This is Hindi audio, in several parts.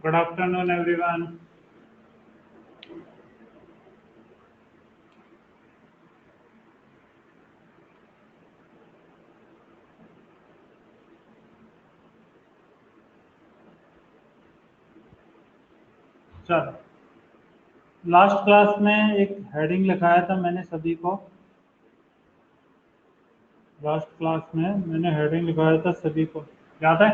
Good afternoon everyone. चलो, लास्ट क्लास में एक हेडिंग लिखाया था मैंने सभी को। लास्ट क्लास में मैंने हेडिंग लिखाया था सभी को, याद है?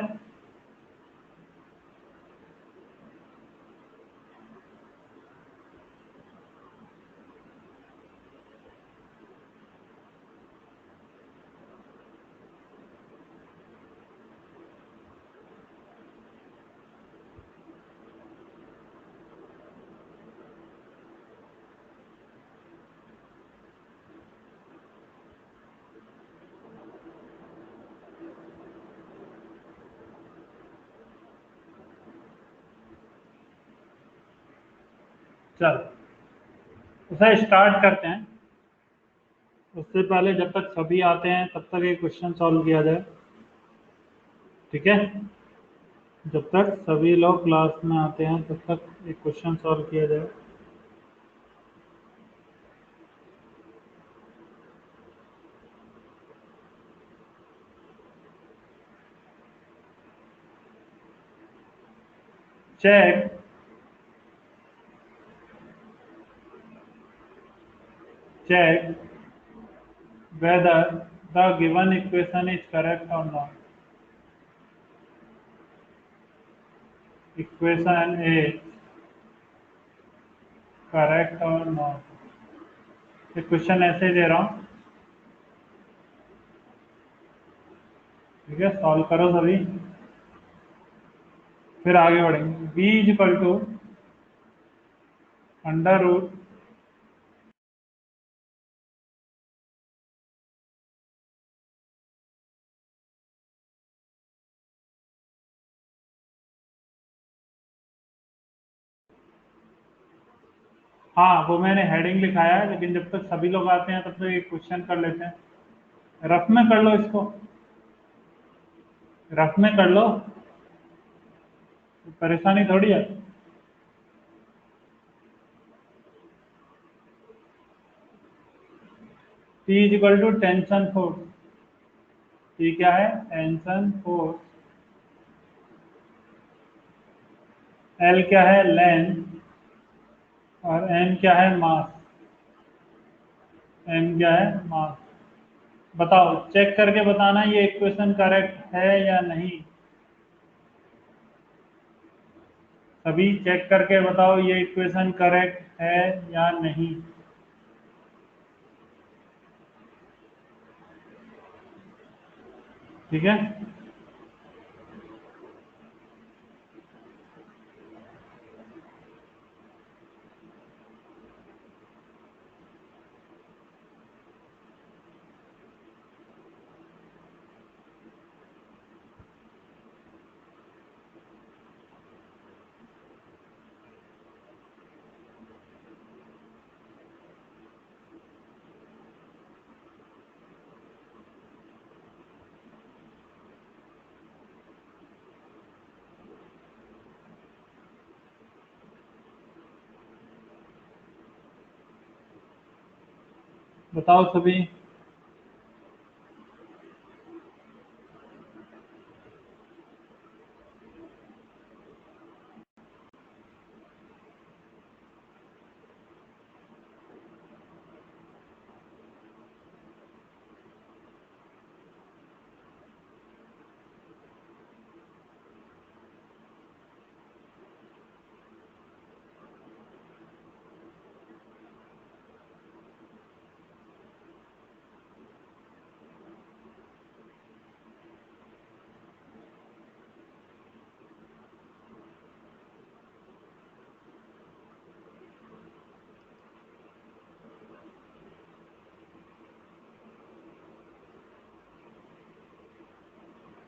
चलो, उसे स्टार्ट करते हैं। उससे पहले जब तक सभी आते हैं तब तक एक क्वेश्चन सॉल्व किया जाए, ठीक है? जब तक सभी लोग क्लास में आते हैं तब तक एक क्वेश्चन सॉल्व किया जाए। Check check whether the given equation is correct or not. Equation is correct or not. ये क्वेश्चन ऐसे दे रहा हूँ, ठीक है? सॉल्व करो सभी, फिर आगे बढ़ेंगे। b is equal to under root हाँ, वो मैंने हेडिंग लिखाया है, लेकिन जब तक सभी लोग आते हैं तब तक एक क्वेश्चन कर लेते हैं। रफ में कर लो इसको, रफ में कर लो, परेशानी थोड़ी है। T is equal to tension force. T क्या है? Tension force. L क्या है? लेंथ। और M क्या है? मास। M क्या है? मास। बताओ, चेक करके बताना ये इक्वेशन करेक्ट है या नहीं। सभी चेक करके बताओ ये इक्वेशन करेक्ट है या नहीं। ठीक है? बताओ सभी।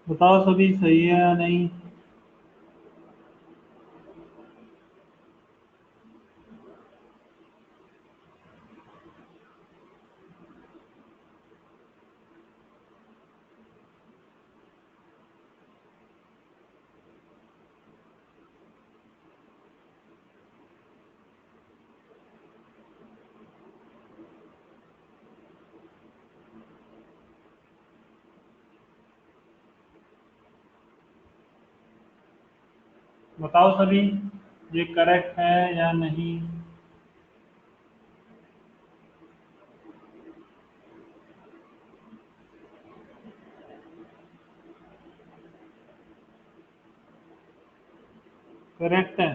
बताओ सभी, सही है या नहीं? बताओ सभी, ये करेक्ट है या नहीं? करेक्ट है।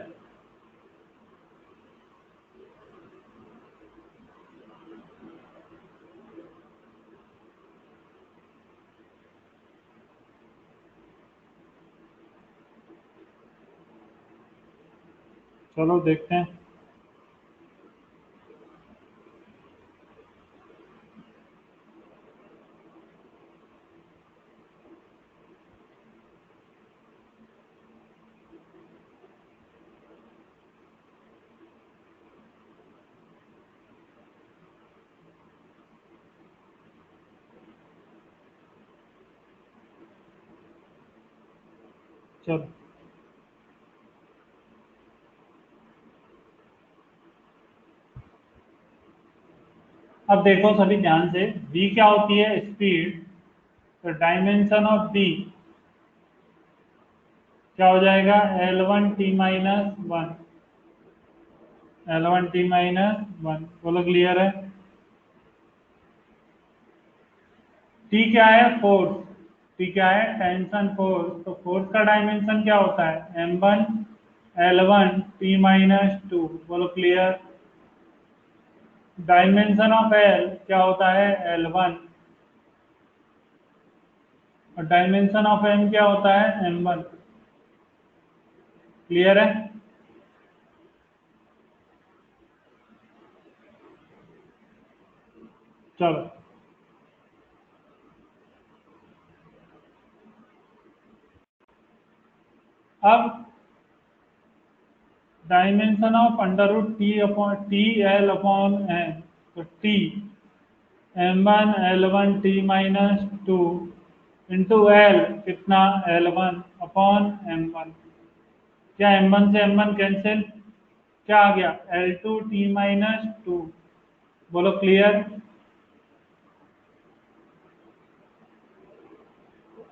चलो देखते हैं। चलो, अब देखो सभी ध्यान से, v क्या होती है? स्पीड। तो डायमेंशन ऑफ v क्या हो जाएगा? L1t-1। L1t-1, बोलो क्लियर है? t क्या है? फोर्स। t क्या है? Tension force. तो फोर्स का डायमेंशन क्या होता है? m1 L1t-2, बोलो क्लियर? डायमेंशन ऑफ l क्या होता है? L1। और डायमेंशन ऑफ m क्या होता है? m1। क्लियर है? चलो, अब dimension of under root t upon t L upon n. तो t m1 L1t-2 into l कितना? L1 upon m1। क्या m1 से m1 कैंसिल? क्या आ गया? L2t-2, बोलो clear?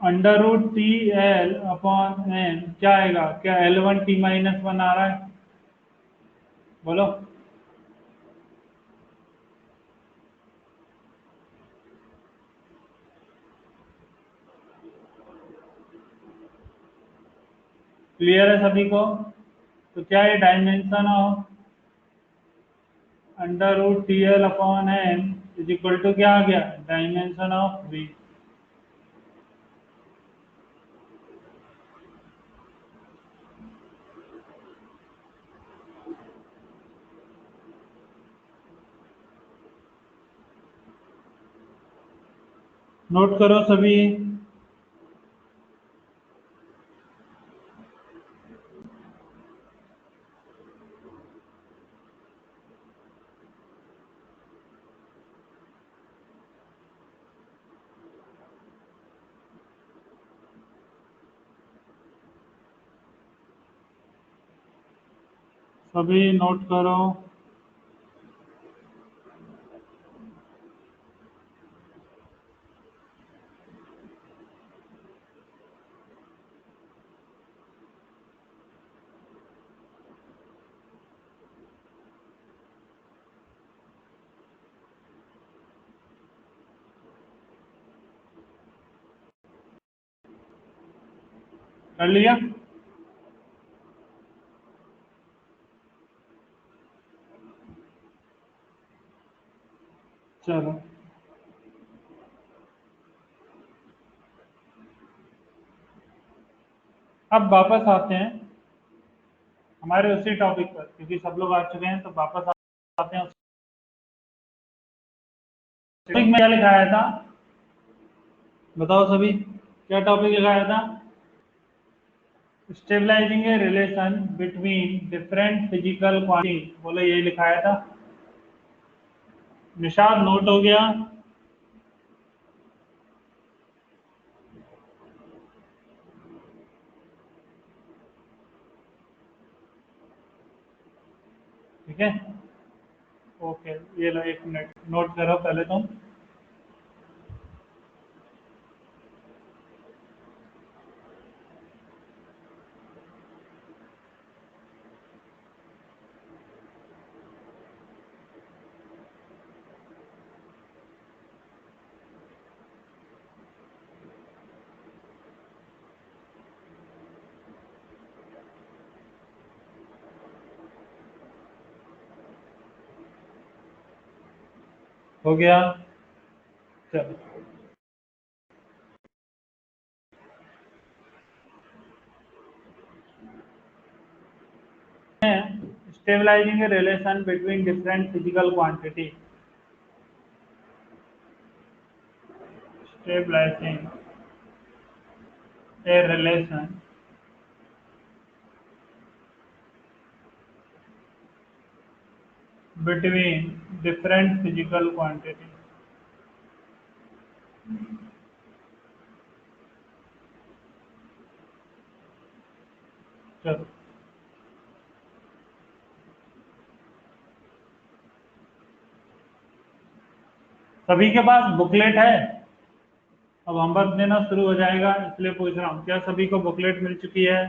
Under root T L upon N क्या आएगा? क्या L1t-1 आ रहा है? बोलो। क्लियर है सभी को? तो क्या ये dimension of under root T L upon N is equal to क्या आ गया? Dimension of we. नोट करो सभी। सभी नोट करो। कर लिया? चलो, अब वापस आते हैं हमारे उसी टॉपिक पर, क्योंकि सब लोग आ चुके हैं, तो वापस आते हैं। टॉपिक में क्या लिखाया था? बताओ सभी, क्या टॉपिक लिखाया था? Stabilising a relation between different physical quantity, बोलो यही लिखाया था। निशाद नोट हो गया? ठीक है, ओके। ये लो, एक मिनट नोट करो पहले तुम। हो गया। चलो, stabilising a relation between different physical quantity. Stabilising a relation between different physical quantity। चलो, सभी के पास बुकलेट है? अब होमवर्क देना शुरू हो जाएगा, इसलिए पूछ रहा हूँ, क्या सभी को बुकलेट मिल चुकी है?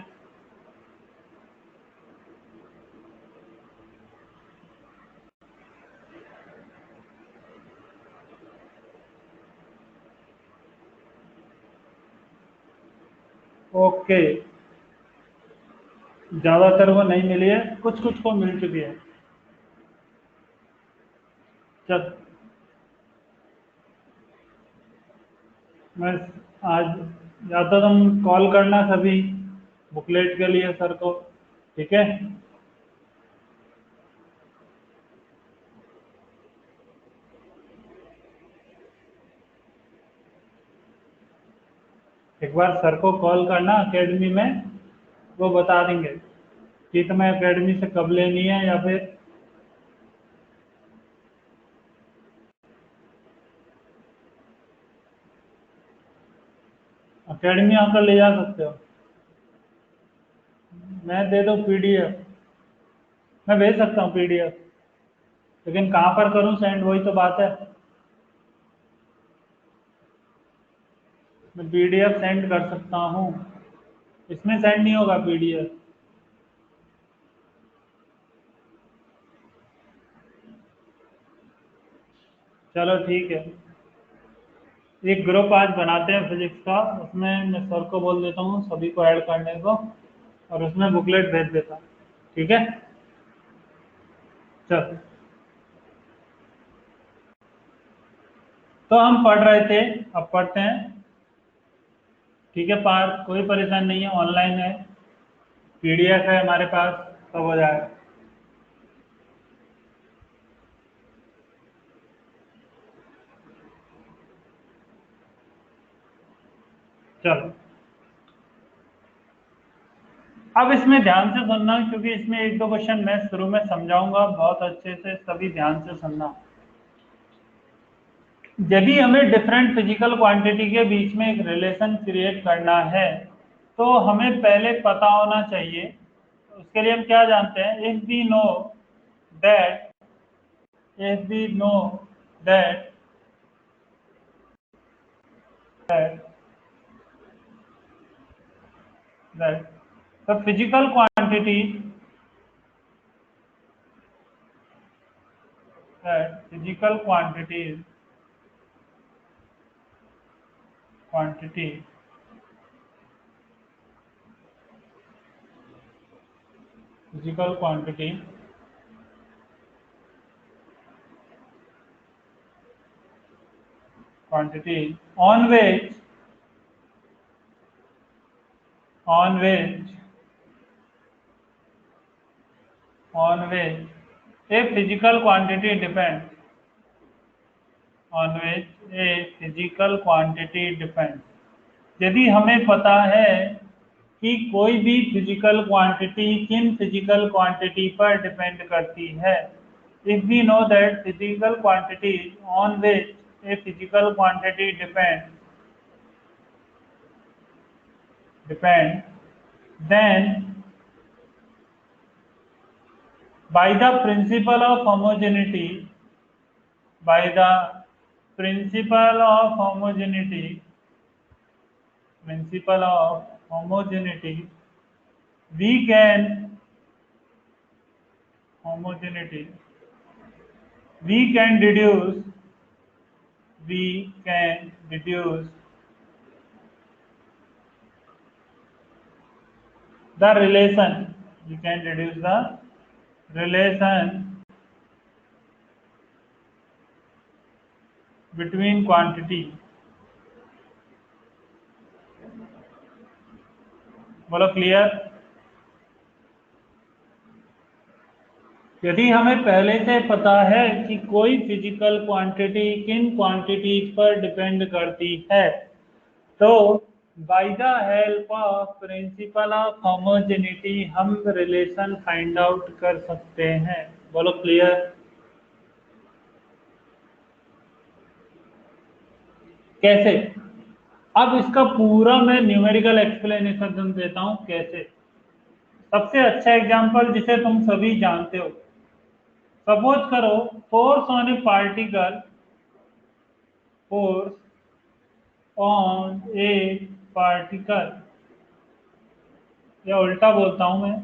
ओके, ज्यादातर को नहीं मिली है, कुछ कुछ को मिल चुकी है। चल, मैं आज, या तो तुम कॉल करना सभी बुकलेट के लिए सर को, ठीक है? एक बार सर को कॉल करना एकेडमी में, वो बता देंगे कि तुम्हें एकेडमी से कब लेनी है, या फिर एकेडमी आकर ले जा सकते हो। मैं दे दो पीडीएफ, मैं भेज सकता हूँ पीडीएफ, लेकिन कहाँ पर करूँ सेंड, वही तो बात है। मैं पीडीएफ सेंड कर सकता हूँ, इसमें सेंड नहीं होगा पीडीएफ। चलो ठीक है, एक ग्रुप आज बनाते हैं फिजिक्स का, उसमें मैं सर को बोल देता हूँ सभी को ऐड करने को, और उसमें बुकलेट भेज देता हूँ, ठीक है? चल, तो हम पढ़ रहे थे, अब पढ़ते हैं, ठीक है? पार कोई परेशानी नहीं है, ऑनलाइन है, पीडीएफ है हमारे पास, सब हो जाएगा। चलो, अब इसमें ध्यान से सुनना, क्योंकि इसमें एक दो क्वेश्चन मैं शुरू में समझाऊंगा बहुत अच्छे से, सभी ध्यान से सुनना। यदि हमें डिफरेंट फिजिकल क्वांटिटी के बीच में एक रिलेशन क्रिएट करना है, तो हमें पहले पता होना चाहिए, उसके लिए हम क्या जानते हैं, if we know that, if we know that that that the physical quantity, that physical quantity physical quantity on which on which a physical quantity depends, on which a physical quantity depends। यदि हमें पता है कि कोई भी फिजिकल क्वांटिटी किन फिजिकल क्वांटिटी पर डिपेंड करती है, if we know that physical quantity on which a physical quantity depend, then by the principle of homogeneity, by the principle of homogeneity, principle of homogeneity, we can homogeneity, we can deduce, we can deduce the relation, we can deduce the relation between quantity. बोलो क्लियर। यदि हमें पहले से पता है कि कोई फिजिकल क्वांटिटी किन क्वांटिटीज पर डिपेंड करती है, तो by the help of principle of homogeneity हम रिलेशन फाइंड आउट कर सकते हैं। बोलो क्लियर। कैसे? अब इसका पूरा मैं न्यूमेरिकल एक्सप्लेनेशन देता हूं कैसे। सबसे अच्छा एग्जांपल जिसे तुम सभी जानते हो, सपोज करो force on A particle, force on A particle, या उल्टा बोलता हूं मैं,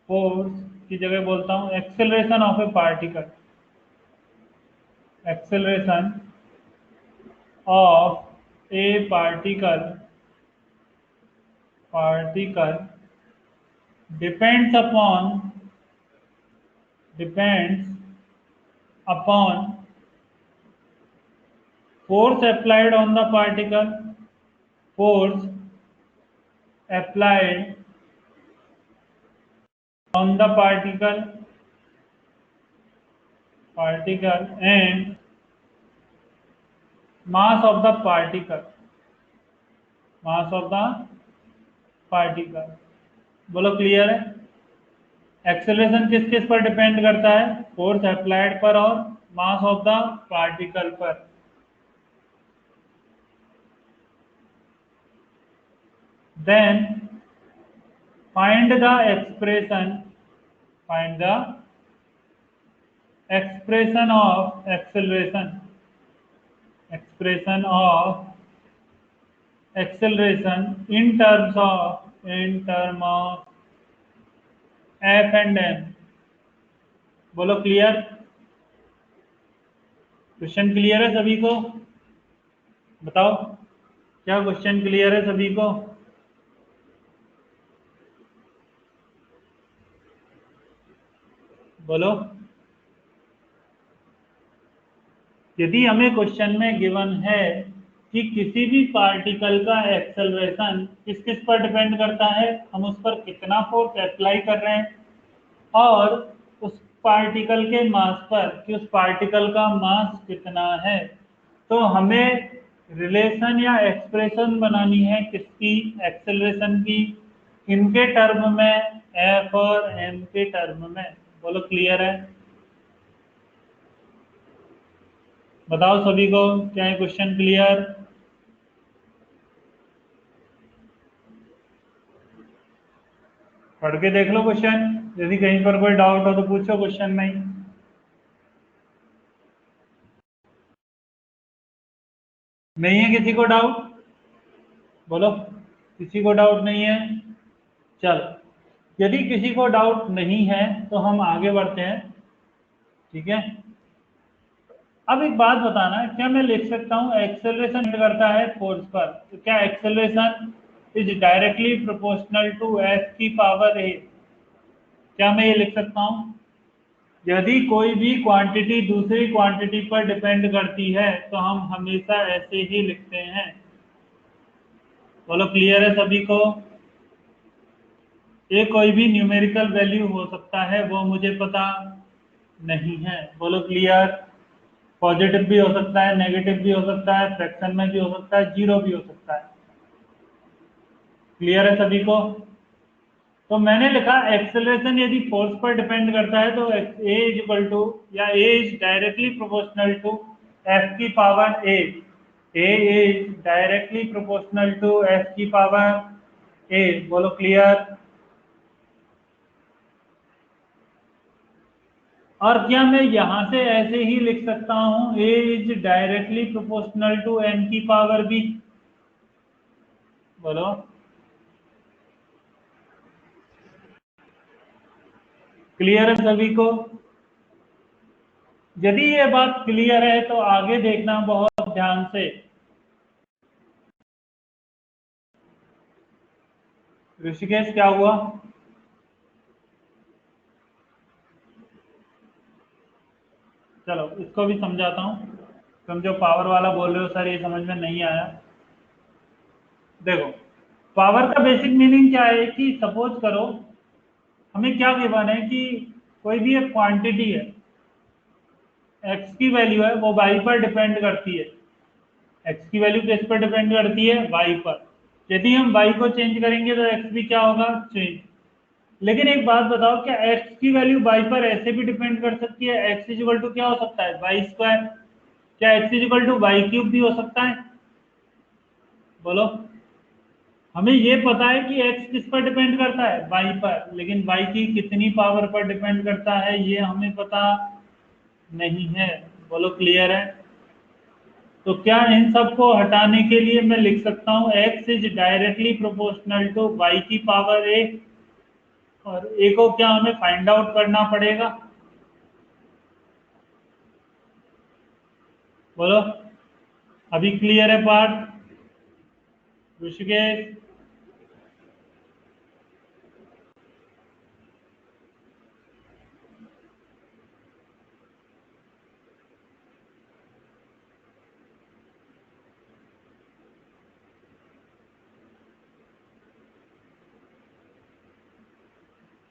फोर्स की जगह बोलता हूं acceleration of A particle, acceleration of A particle, particle depends upon, depends upon force applied on the particle, force applied on the particle and mass of the particle, mass of the particle। बोलो क्लियर है। एक्सेलरेशन किस किस पर डिपेंड करता है? फोर्स अप्लाइड पर और मास ऑफ द पार्टिकल पर। Then find the expression, find the expression of acceleration, expression of acceleration in terms of, in term of f and m। बोलो क्लियर। क्वेश्चन क्लियर है सभी को? बताओ, क्या क्वेश्चन क्लियर है सभी को? बोलो। यदि हमें क्वेश्चन में गिवन है कि किसी भी पार्टिकल का एक्सेलरेशन किस किस पर डिपेंड करता है, हम उस पर कितना फोर्स अप्लाई कर रहे हैं, और उस पार्टिकल के मास पर कि उस पार्टिकल का मास कितना है, तो हमें रिलेशन या एक्सप्रेशन बनानी है किसकी? एक्सेलरेशन की। इनके टर्म में, एफ और एम के टर्म में। बोलो क्लियर है। बताओ सभी को, क्या है क्वेश्चन क्लियर? पढ़ के देख लो क्वेश्चन, यदि कहीं पर कोई डाउट हो तो पूछो क्वेश्चन में ही। नहीं है किसी को डाउट? बोलो, किसी को डाउट नहीं है? चलो, यदि किसी को डाउट नहीं है तो हम आगे बढ़ते हैं। ठीक है। अब एक बात बताना, क्या मैं लिख सकता हूं एक्सेलरेशन करता है फोर्स पर, तो क्या acceleration is directly proportional to F की पावर ए? क्या मैं ये लिख सकता हूं? यदि कोई भी क्वांटिटी दूसरी क्वांटिटी पर डिपेंड करती है तो हम हमेशा ऐसे ही लिखते हैं। बोलो क्लियर है सभी को? ये कोई भी न्यूमेरिकल वैल्यू हो सकता है, वो मुझे पता नहीं है। बोलो क्लियर। पॉजिटिव भी हो सकता है, नेगेटिव भी हो सकता है, फ्रैक्शन में भी हो सकता है, जीरो भी हो सकता है। क्लियर है सभी को? तो मैंने लिखा एक्सेलरेशन यदि फोर्स पर डिपेंड करता है तो ए इज इक्वल टू, या a is directly proportional to F की power a. A is directly proportional to F की पावर ए। बोलो क्लियर। और क्या मैं यहां से ऐसे ही लिख सकता हूं a is directly proportional to n की पावर बी? बोलो। क्लियर है सभी को? यदि ये बात क्लियर है तो आगे देखना बहुत ध्यान से। ऋषिकेश क्या हुआ? चलो इसको भी समझाता हूँ। तुम जो पावर वाला बोल रहे हो सर ये समझ में नहीं आया। देखो पावर का बेसिक मीनिंग क्या है कि सपोज करो हमें क्या गिवन है कि कोई भी एक क्वांटिटी है, एक्स की वैल्यू है वो वाई पर डिपेंड करती है। एक्स की वैल्यू किस पर डिपेंड करती है? वाई पर। यदि हम वाई को चेंज करेंगे तो एक्स भी क्या होगा? चेंज। लेकिन एक बात बताओ, क्या एक्स की वैल्यू वाई पर ऐसे भी डिपेंड कर सकती है? एक्स इजिकल टू क्या हो सकता है? Y square. क्या x is equal to y cube भी हो सकता है? बोलो। हमें ये पता है कि x किस पर डिपेंड करता है? y पर, लेकिन y की कितनी पावर पर डिपेंड करता है ये हमें पता नहीं है। बोलो क्लियर है? तो क्या इन सबको हटाने के लिए मैं लिख सकता हूँ x is directly proportional to y की पावर a, और a को क्या हमें फाइंड आउट करना पड़ेगा? बोलो। अभी क्लियर है पार्ट? ऋषिकेश?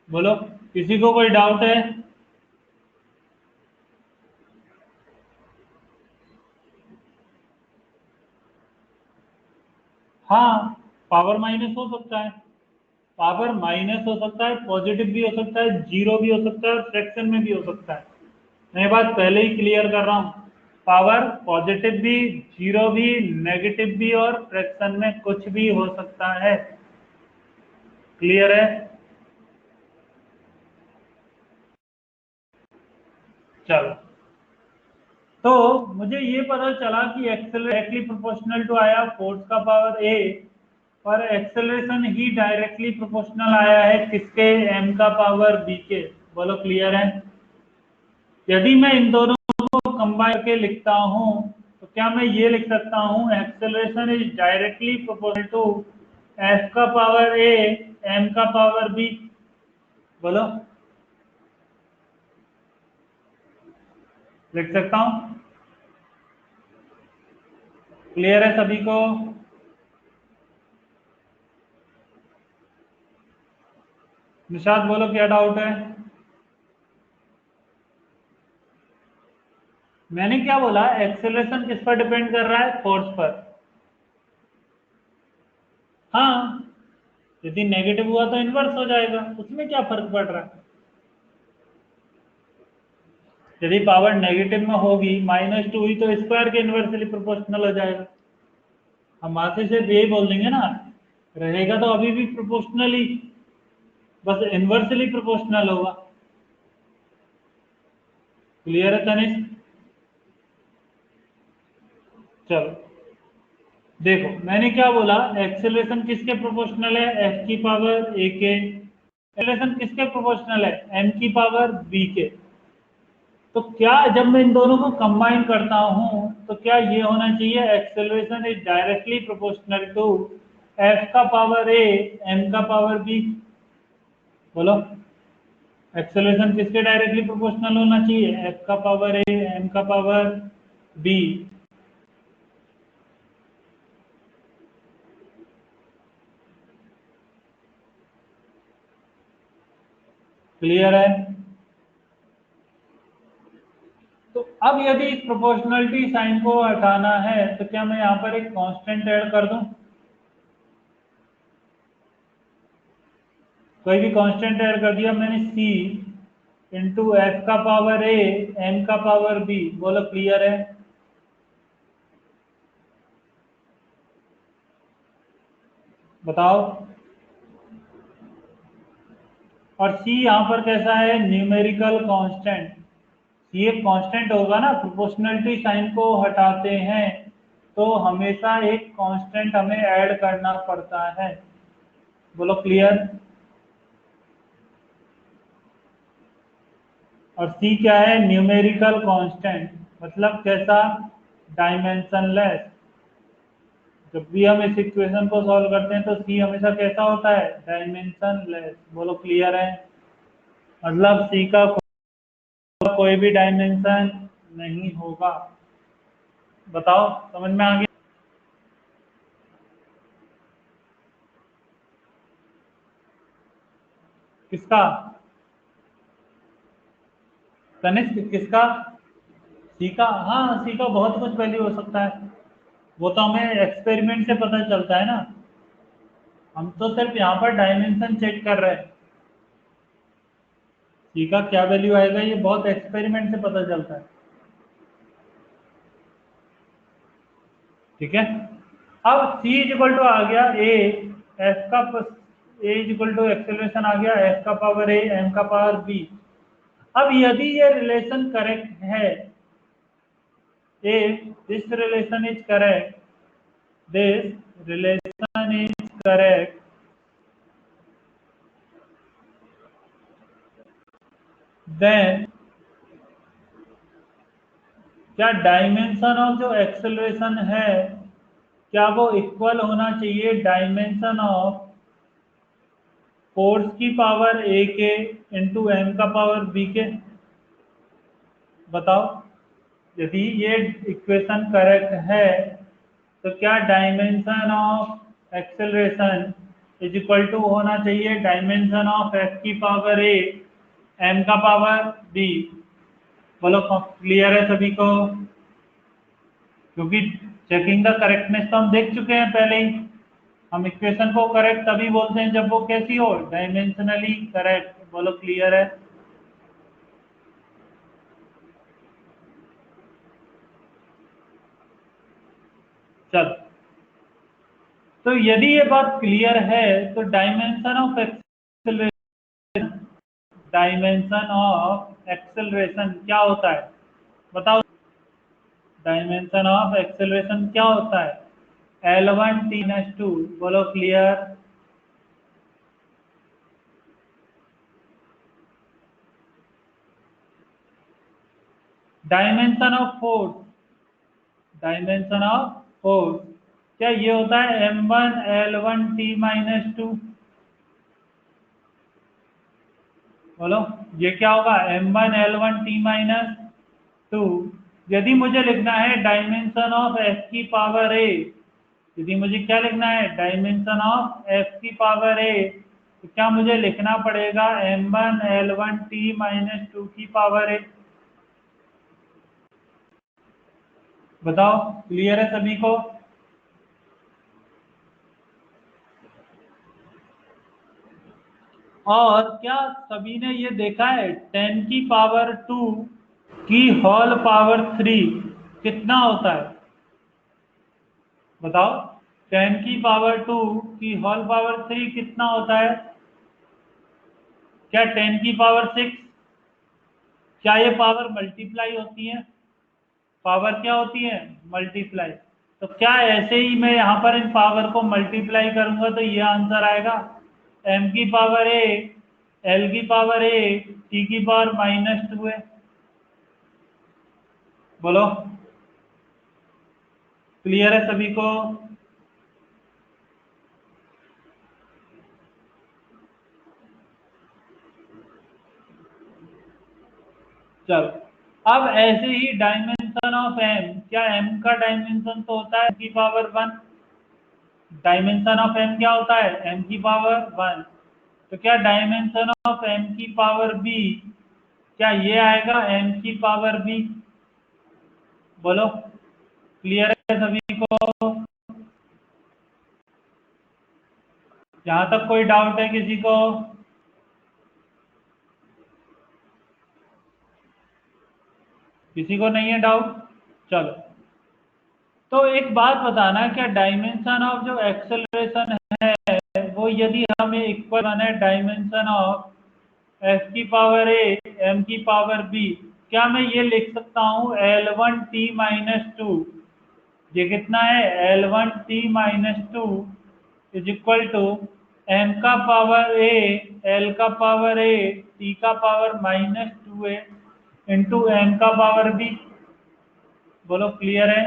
बोलो किसी को कोई डाउट है? हाँ, पावर माइनस हो सकता है। पावर माइनस हो सकता है, पॉजिटिव भी हो सकता है, जीरो भी हो सकता है और फ्रैक्शन में भी हो सकता है। मैं ये बात पहले ही क्लियर कर रहा हूँ। पावर पॉजिटिव भी, जीरो भी, नेगेटिव भी और फ्रैक्शन में कुछ भी हो सकता है। क्लियर है? चलो, तो मुझे ये पता चला कि एक्सेलरेटली प्रोपोर्शनल टू आया फोर्स का पावर ए, और एक्सेलरेशन ही डायरेक्टली प्रोपोर्शनल आया है किसके? एम का पावर बी के। बोलो क्लियर है? यदि मैं इन दोनों को कंबाइन करके लिखता हूं तो क्या मैं ये लिख सकता हूं acceleration is directly proportional to F का पावर ए एम का पावर बी? बोलो। लिख सकता हूं? क्लियर है सभी को? निशाद बोलो क्या डाउट है? मैंने क्या बोला? एक्सेलरेशन किस पर डिपेंड कर रहा है? फोर्स पर। हाँ, यदि नेगेटिव हुआ तो इन्वर्स हो जाएगा, उसमें क्या फर्क पड़ रहा है? यदि पावर नेगेटिव में होगी, -2 हुई तो स्क्वायर के इन्वर्सली प्रोपोर्शनल हो जाएगा। हम आते से यही बोल देंगे ना, रहेगा तो अभी भी प्रोपोर्शनल ही, बस इन्वर्सली प्रोपोर्शनल होगा। क्लियर है तनिष्क? चलो देखो मैंने क्या बोला, एक्सेलरेशन किसके प्रोपोर्शनल है? एफ की पावर ए के। एक्सेलरेशन किसके प्रोपोर्शनल है? एम की पावर बी के। तो क्या जब मैं इन दोनों को कंबाइन करता हूं तो क्या ये होना चाहिए acceleration is directly proportional to F का पावर ए एम का पावर बी? बोलो। एक्सेलरेशन किसके डायरेक्टली प्रोपोर्शनल होना चाहिए? एफ का पावर ए एम का पावर बी। क्लियर है? तो अब यदि इस प्रोपोर्शनलिटी साइन को हटाना है तो क्या मैं यहाँ पर एक कांस्टेंट ऐड कर दूं? कोई भी कांस्टेंट ऐड कर दिया मैंने, सी इंटू एफ का पावर ए एम का पावर बी। बोलो क्लियर है? बताओ। और सी यहाँ पर कैसा है? Numerical constant. सी एक कांस्टेंट होगा ना, प्रोपोर्शनलिटी साइन को हटाते हैं तो हमेशा एक कांस्टेंट हमें ऐड करना पड़ता है। बोलो क्लियर? और सी क्या है? Numerical constant. मतलब कैसा? डायमेंशनलेस। जब भी हम इस इक्वेशन को सॉल्व करते हैं तो सी हमेशा कैसा होता है? डायमेंशनलेस। बोलो क्लियर है? मतलब सी का कोई भी डायमेंशन नहीं होगा। बताओ, समझ में आ गया? किसका? कनिष्क किसका? सी का? हाँ, सी का बहुत कुछ वैल्यू हो सकता है, वो तो हमें एक्सपेरिमेंट से पता चलता है ना। हम तो सिर्फ यहाँ पर डायमेंशन चेक कर रहे हैं। सी का क्या वैल्यू आएगा ये बहुत एक्सपेरिमेंट से पता चलता है। ठीक है, अब c इज इक्वल टू आ गया ए, एफ का ए इज इक्वल टू एक्सेलरेशन आ गया एफ का पावर ए एम का पावर बी। अब यदि ये रिलेशन करेक्ट है, if this relation is correct, this relation is correct, then क्या डायमेंशन ऑफ जो एक्सेलरेशन है क्या वो इक्वल होना चाहिए डायमेंशन ऑफ फोर्स की पावर ए के इंटू एम का पावर बी के? बताओ, यदि ये इक्वेशन करेक्ट है तो क्या dimension of acceleration is equal to होना चाहिए डायमेंशन ऑफ एफ की पावर ए एम का पावर बी? बोलो, क्लियर है सभी को? क्योंकि चेकिंग द करेक्टनेस तो हम देख चुके हैं पहले ही। हम इक्वेशन को करेक्ट तभी बोलते हैं जब वो कैसी हो, डायमेंशनली करेक्ट। बोलो, क्लियर है? चल, तो यदि ये बात क्लियर है तो dimension of acceleration, dimension of acceleration क्या होता है? बताओ, डायमेंशन ऑफ एक्सेलरेशन क्या होता है? L1 - 2। बोलो, clear? Dimension of force, dimension of force क्या ये होता है M1 L1 T - 2? बोलो, ये क्या होगा? M1 L1 T - 2। यदि मुझे लिखना है डायमेंशन ऑफ एफ की पावर ए, यदि मुझे क्या लिखना है डायमेंशन ऑफ एफ की पावर ए, तो क्या मुझे लिखना पड़ेगा M1 L1 T - 2 की पावर ए? बताओ, क्लियर है सभी को? और क्या सभी ने ये देखा है 10⁻² की होल पावर 3 कितना होता है? बताओ, 10⁻² की होल पावर 3 कितना होता है? क्या 10⁻6? क्या ये पावर मल्टीप्लाई होती है? पावर क्या होती है? मल्टीप्लाई। तो क्या ऐसे ही मैं यहाँ पर इन पावर को मल्टीप्लाई करूंगा तो ये आंसर आएगा? एम की पावर ए एल की पावर ए टी की पावर -2 है। बोलो, क्लियर है सभी को? चलो, अब ऐसे ही डायमेंशन ऑफ एम, क्या एम का डायमेंशन तो होता है एम की पावर 1? डायमेंशन ऑफ एम क्या होता है? एम की पावर 1। तो क्या डायमेंशन ऑफ एम की पावर बी, क्या ये आएगा एम की पावर बी? बोलो, क्लियर है सभी को? यहाँ तक कोई डाउट है किसी को? किसी को नहीं है डाउट? चलो, तो एक बात बताना, क्या डायमेंशन ऑफ जो एक्सेलरेशन है वो यदि हमें इक्वल है डायमेंशन ऑफ एफ की पावर ए एम की पावर बी, क्या मैं ये लिख सकता हूँ L1 T - 2, ये कितना है L1 T - 2 is equal to M का पावर ए एल का पावर ए टी का पावर -2a इंटू एम का पावर बी? बोलो, क्लियर है?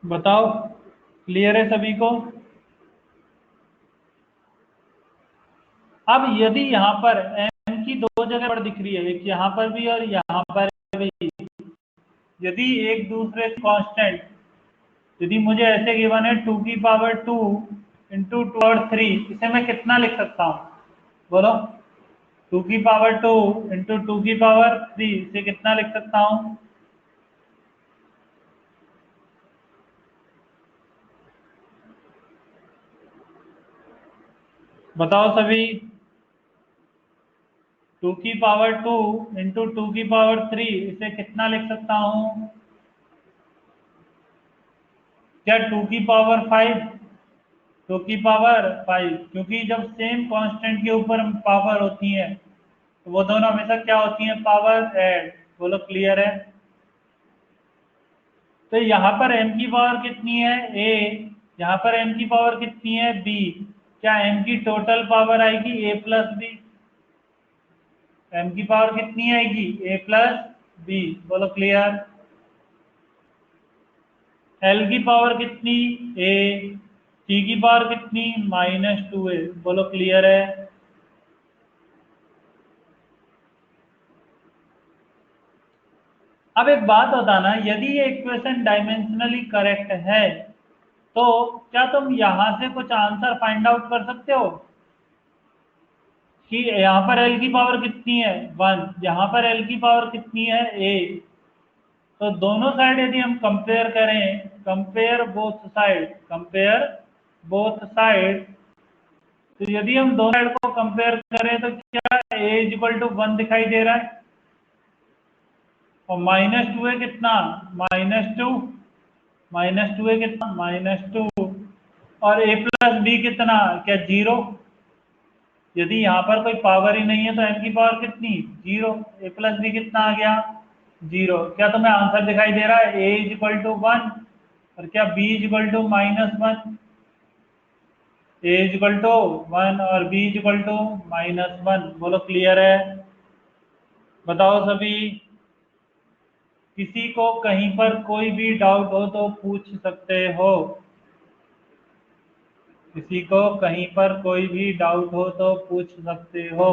बताओ, क्लियर है सभी को? अब यदि यहाँ पर m की दो जगह पर दिख रही है, एक यहाँ पर भी और यहाँ पर भी। यदि एक दूसरे कांस्टेंट, यदि मुझे ऐसे गिवन है 2 की पावर 2 इंटू 2 और 3, इसे मैं कितना लिख सकता हूँ? बोलो। 2 की पावर 2 इंटू 2 की पावर 3, इसे कितना लिख सकता हूँ? बताओ सभी। 2 की पावर 2 इंटू 2 की पावर 3, इसे कितना लिख सकता हूँ? क्या 2 की पावर 5? 2 की पावर 5, क्योंकि जब सेम कांस्टेंट के ऊपर पावर होती है तो वो दोनों हमेशा क्या होती हैं? Power add. बोलो क्लियर है? तो यहाँ पर m की पावर कितनी है? a। यहाँ पर m की पावर कितनी है? b। क्या m की टोटल पावर आएगी a प्लस बी? m की पावर कितनी आएगी? a plus B. बोलो क्लियर? l की पावर कितनी? a। t की पावर कितनी? -2a। बोलो क्लियर है? अब एक बात बताना, यदि ये इक्वेशन डायमेंशनली करेक्ट है तो क्या तुम यहां से कुछ आंसर फाइंड आउट कर सकते हो कि यहाँ पर l की पावर कितनी है? 1। यहाँ पर l की पावर कितनी है? a। तो दोनों साइड यदि हम कंपेयर करें, कंपेयर बोथ साइड, तो यदि हम दोनों साइड को कंपेयर करें तो क्या a इक्वल टू 1 दिखाई दे रहा है? और -2 है कितना? -2। -2 है कितना? -2। और a प्लस बी कितना? क्या 0? यदि यहाँ पर कोई पावर ही नहीं है तो m की पावर कितनी? 0। a प्लस बी कितना आ गया? 0। क्या तुम्हें आंसर दिखाई दे रहा है? a इक्वल टू 1 और क्या b equal to -1? a equal to 1 और b इक्वल टू -1। बोलो क्लियर है? बताओ सभी। किसी को कहीं पर कोई भी डाउट हो तो पूछ सकते हो। किसी को कहीं पर कोई भी डाउट हो तो पूछ सकते हो।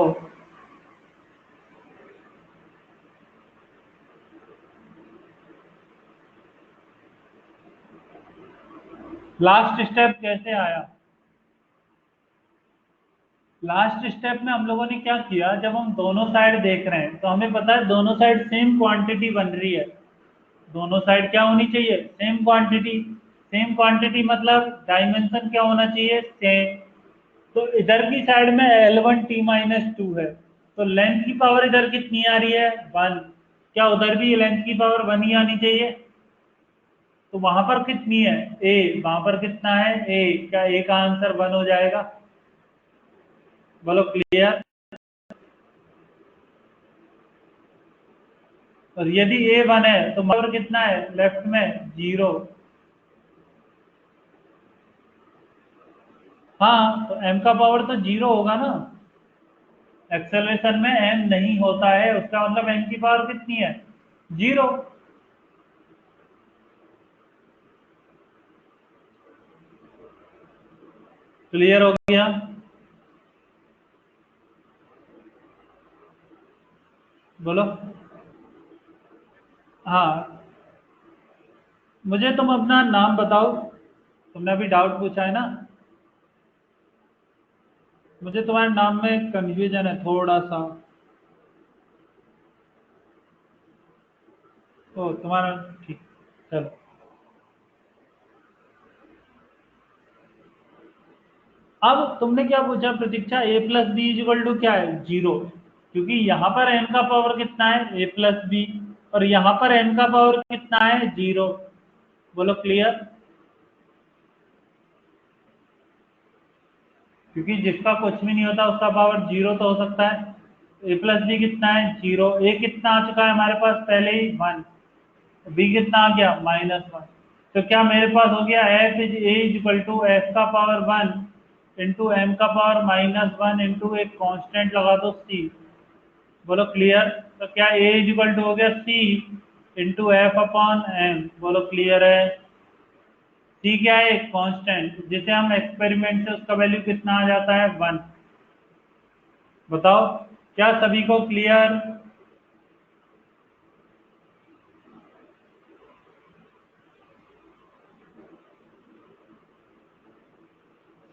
लास्ट स्टेप कैसे आया? लास्ट स्टेप में हम लोगों ने क्या किया, जब हम दोनों साइड देख रहे हैं तो हमें पता है दोनों साइड सेम क्वांटिटी बन रही है। दोनों साइड क्या होनी चाहिए? Same quantity. सेम क्वांटिटी मतलब डायमेंशन क्या होना चाहिए? सेम। तो इधर की साइड में L1T-2 है, तो लेंथ की पावर इधर कितनी आ रही है? 1। क्या उधर भी लेंथ की पावर 1 ही आनी चाहिए? तो वहां पर कितनी है? a। वहां पर कितना है? a। क्या a का आंसर 1 हो जाएगा? बोलो क्लियर? और यदि a 1 है तो पावर कितना है लेफ्ट में? 0। हाँ, तो m का पावर तो 0 होगा ना। एक्सेलरेशन में m नहीं होता है, उसका मतलब m की पावर कितनी है? 0। क्लियर हो गया? बोलो। हाँ, मुझे तुम अपना नाम बताओ। तुमने अभी डाउट पूछा है ना? मुझे तुम्हारे नाम में कंफ्यूजन है थोड़ा सा। ओ तुम्हारा, ठीक। चलो। अब तुमने क्या पूछा Pratiksha? a plus B equal to क्या है? 0। क्योंकि यहाँ पर n का पावर कितना है? a plus B. और यहाँ पर n का पावर कितना है? 0। बोलो क्लियर? क्योंकि जिसका कुछ भी नहीं होता उसका पावर 0 तो हो सकता है। a प्लस बी कितना है? 0। a कितना आ चुका है हमारे पास पहले ही? 1। बी कितना आ गया? -1। तो क्या मेरे पास हो गया F is A equal to F का पावर 1 इंटू एम का पावर -1 इंटू एक कांस्टेंट लगा दो सी। बोलो क्लियर? तो क्या ए इक्वल टू हो गया सी इंटू एफ अपॉन एम। बोलो क्लियर है? सी क्या है? एक कांस्टेंट जिसे हम एक्सपेरिमेंट से उसका वैल्यू कितना आ जाता है? 1। बताओ। क्या सभी को क्लियर?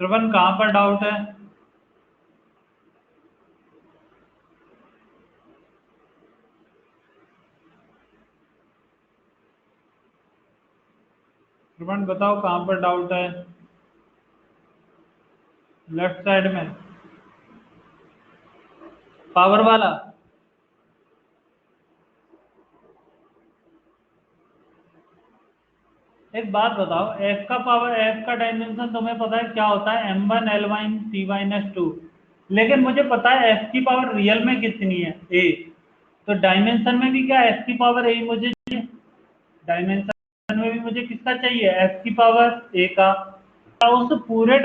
श्रवण कहाँ पर डाउट है? श्रवण बताओ कहाँ पर डाउट है? लेफ्ट साइड में पावर वाला। एक बात बताओ, एफ का पावर, एफ का डायमेंशन तुम्हें पता है क्या होता है? m1 l1 c-2। लेकिन मुझे पता है एफ की पावर रियल में कितनी है, ए। तो डायमेंशन में भी क्या एफ की पावर ए मुझे चाहिए? डायमेंशन में भी मुझे किसका चाहिए? एफ की पावर ए का। उस पूरे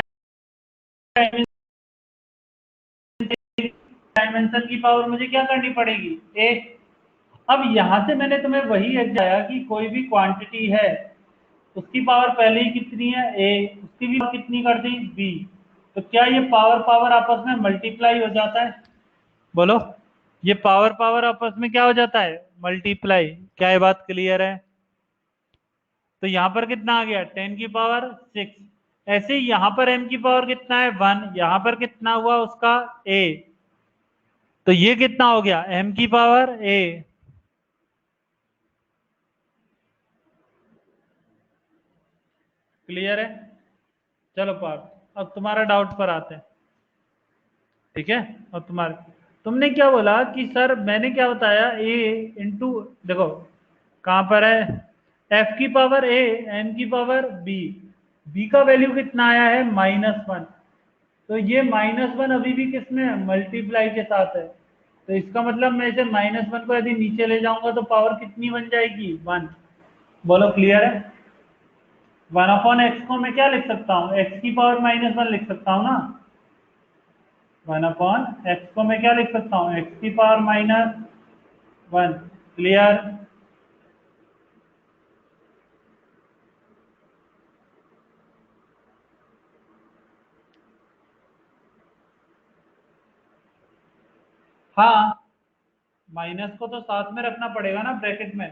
डायमेंशन की पावर मुझे क्या करनी पड़ेगी? ए। अब यहां से मैंने तुम्हें वही बताया कि कोई भी क्वांटिटी है उसकी पावर पहले ही कितनी है? ए। उसकी भी कितनी कर दी? बी। तो क्या ये पावर पावर आपस में मल्टीप्लाई हो जाता है? बोलो, ये पावर पावर आपस में क्या हो जाता है? मल्टीप्लाई। क्या ये बात क्लियर है? तो यहां पर कितना आ गया? 10⁶। ऐसे ही यहां पर m की पावर कितना है? 1। यहां पर कितना हुआ उसका? a। तो ये कितना हो गया? m की पावर a। क्लियर है? चलो पार्थ, अब तुम्हारा डाउट पर आते हैं। ठीक है? और तुम्हारे, तुमने क्या बोला कि सर मैंने क्या बताया? a इंटू, देखो कहां पर है? f की पावर a, m की पावर b। b का वैल्यू कितना आया है? -1। तो ये -1 अभी भी किसमें है? मल्टीप्लाई के साथ है। तो इसका मतलब मैं इसे -1 को यदि नीचे ले जाऊंगा तो पावर कितनी बन जाएगी? 1। बोलो क्लियर है? 1/x को मैं क्या लिख सकता हूँ? x की पावर -1 लिख सकता हूँ ना। 1/x को मैं क्या लिख सकता हूँ? x की पावर -1। क्लियर? हाँ, माइनस को तो साथ में रखना पड़ेगा ना ब्रैकेट में।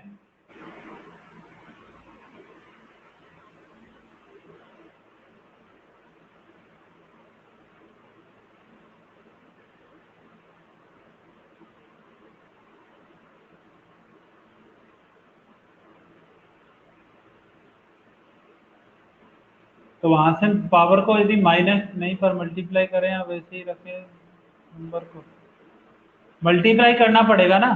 तो वहां से पावर को यदि माइनस नहीं पर मल्टीप्लाई करें या वैसे ही रखें नंबर को, मल्टीप्लाई करना पड़ेगा ना।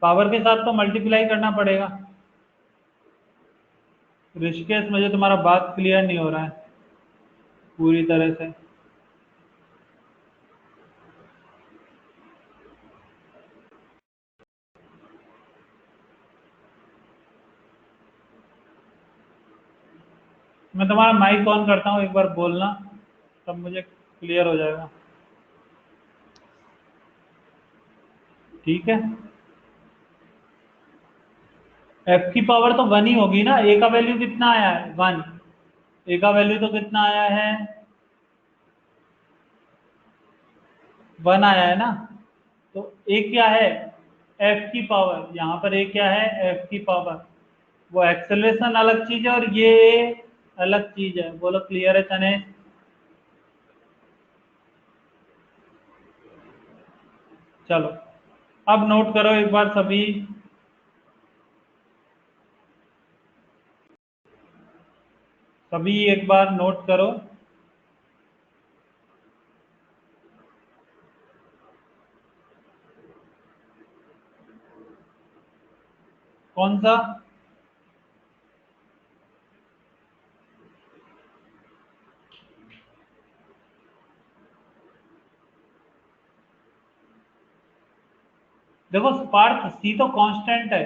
पावर के साथ तो मल्टीप्लाई करना पड़ेगा। ऋषिकेश, मुझे तुम्हारा बात क्लियर नहीं हो रहा है पूरी तरह से। मैं तुम्हारा माइक ऑन करता हूँ, एक बार बोलना, तब मुझे क्लियर हो जाएगा। ठीक है? एफ की पावर तो 1 ही होगी ना। ए का वैल्यू कितना आया है? 1। ए का वैल्यू तो कितना आया है? 1 आया है ना। तो ए क्या है? एफ की पावर। यहाँ पर ए क्या है? एफ की पावर। वो एक्सेलरेशन अलग चीज है और ये अलग चीज है। बोलो क्लियर है तने? चलो, अब नोट करो एक बार सभी। सभी एक बार नोट करो। कौन सा? देखो पार्थ, सी तो कांस्टेंट है।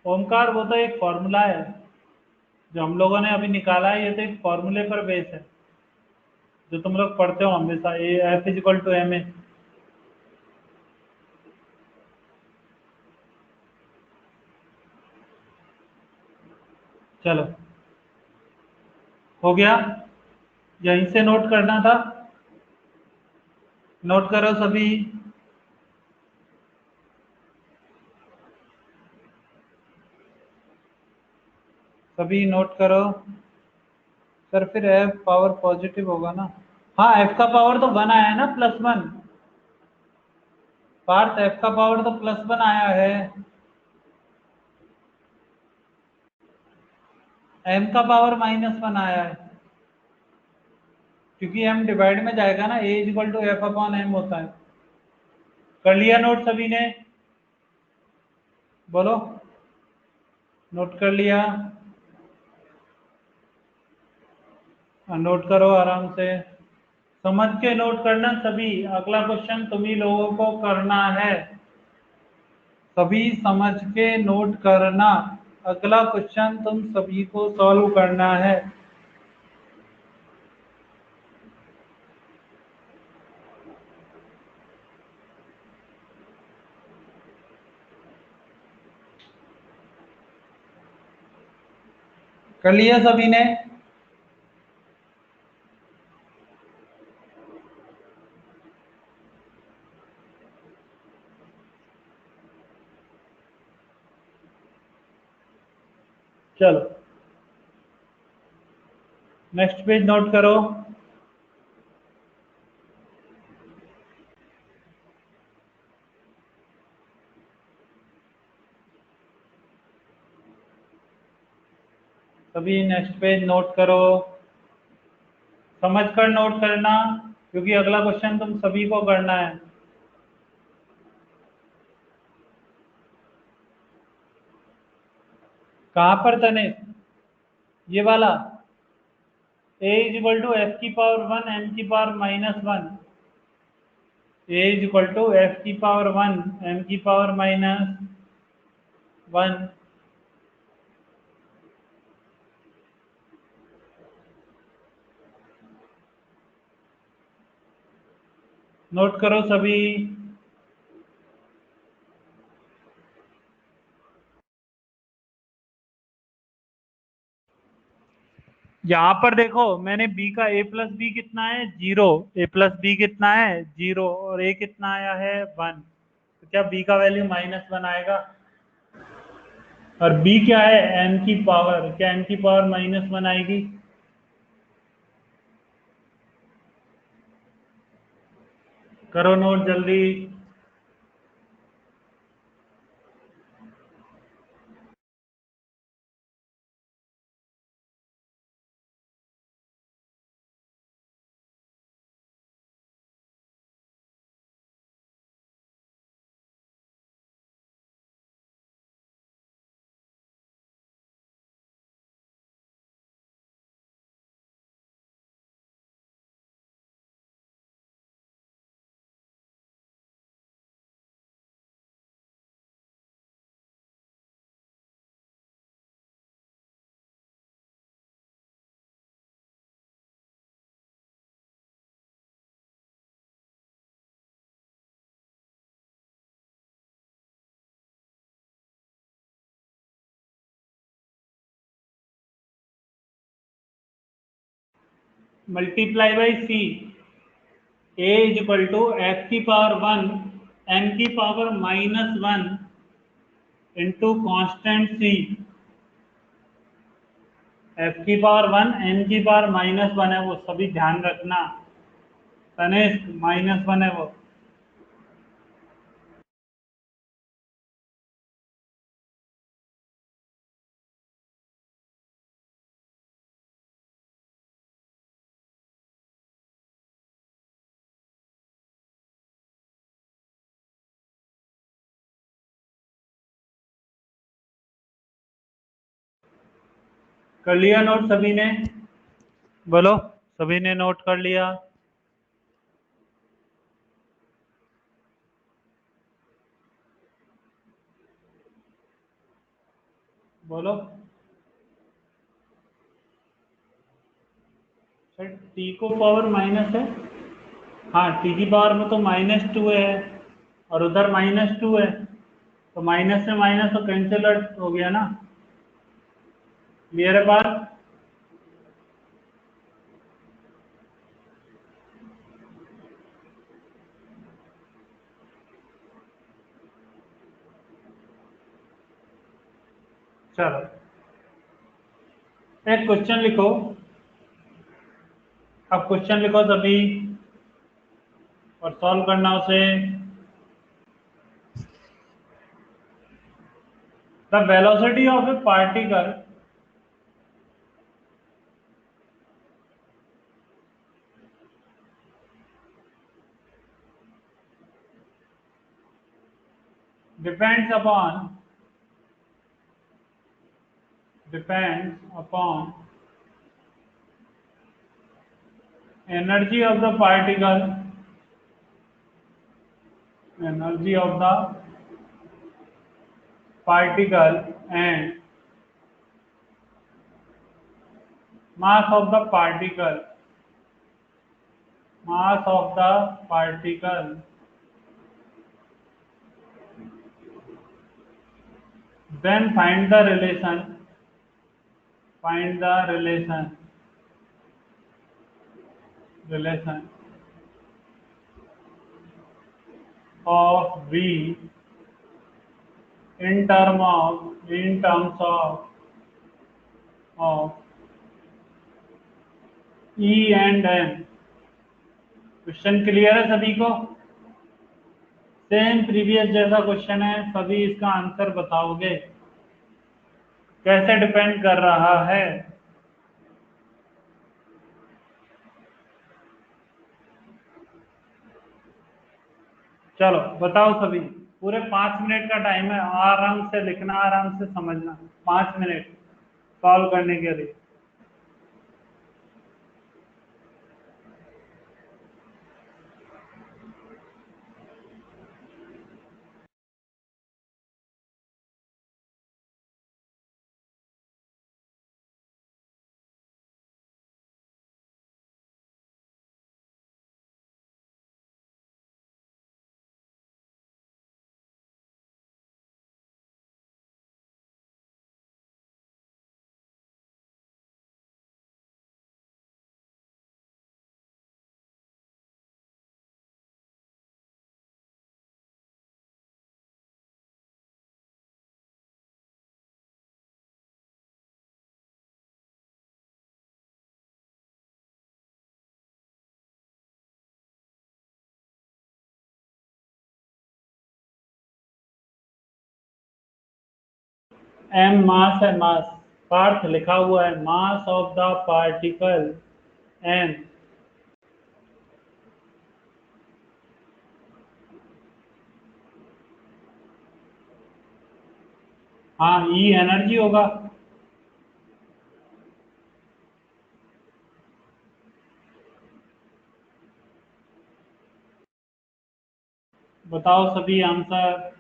ओमकार, वो तो एक फॉर्मूला है जो हम लोगों ने अभी निकाला है। ये तो एक फॉर्मूले पर बेस है जो तुम लोग पढ़ते हो हमेशा, A F is equal to M A. चलो, हो गया? यहीं से नोट करना था। नोट करो सभी। सभी नोट करो। सर फिर एफ पावर पॉजिटिव होगा ना। हाँ, एफ का पावर तो 1 आया है ना, +1। पार्थ, एफ का पावर तो +1 आया है। एम का पावर -1 आया है, क्योंकि एम डिवाइड में जाएगा ना, a equal to f upon m होता है। कर लिया नोट सभी ने? बोलो, नोट कर लिया? नोट करो आराम से, समझ के नोट करना सभी। अगला क्वेश्चन तुम ही लोगों को करना है, सभी समझ के नोट करना। अगला क्वेश्चन तुम सभी को सॉल्व करना है। कर लिया सभी ने? चलो नेक्स्ट पेज नोट करो। सभी नेक्स्ट पेज नोट करो, समझ कर नोट करना, क्योंकि अगला क्वेश्चन तुम सभी को करना है। कहाँ पर तने? ये वाला, A is equal to F की पावर 1 एम की power -1। A is equal to F की पावर 1 एम की पावर -1। नोट करो सभी। यहाँ पर देखो, मैंने b का a प्लस बी कितना है, 0। a प्लस बी कितना है, 0। और a कितना आया है, 1। तो क्या b का वैल्यू -1 आएगा? और b क्या है, n की पावर, क्या n की पावर -1 आएगी? करो नोट जल्दी। Multiply by C, A is equal to F की पावर 1 एन की power -1 into constant C. F की पावर 1 एन की पावर -1 है, वो सभी ध्यान रखना। तनिष्क, -1 है वो। कर लिया नोट सभी ने? बोलो, सभी ने नोट कर लिया? बोलो। सर टी को पावर माइनस है। हाँ, टी की पावर में तो -2 है, और उधर -2 है, तो माइनस से माइनस तो कैंसिल आउट हो गया ना। मेरे पास एक क्वेश्चन लिखो। अब क्वेश्चन लिखो सभी और सॉल्व करना उसे। The velocity of A particle depends upon energy of the particle and mass of the particle. Then find the relation of V in terms of E and M. Question clear है सभी को? सेम प्रीवियस जैसा क्वेश्चन है, सभी इसका आंसर बताओगे कैसे डिपेंड कर रहा है। चलो बताओ सभी। पूरे 5 मिनट का टाइम है, आराम से लिखना, आराम से समझना। 5 मिनट सॉल्व करने के लिए। एम मास है, मास। पार्थ लिखा हुआ है, mass of the particle M. हाँ, ई एनर्जी होगा। बताओ सभी आंसर।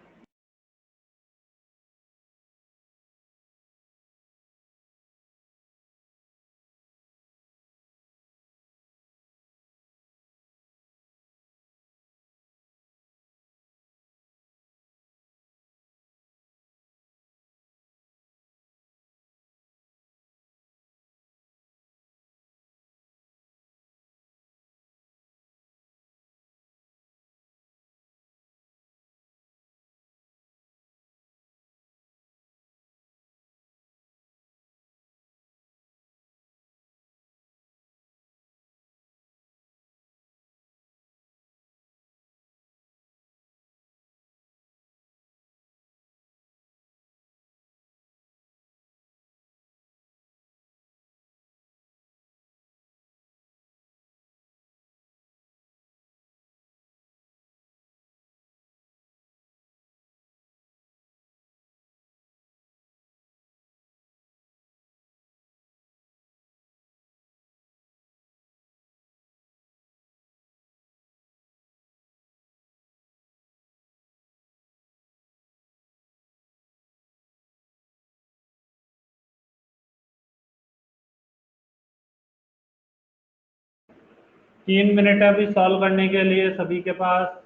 तीन मिनट है अभी सॉल्व करने के लिए सभी के पास।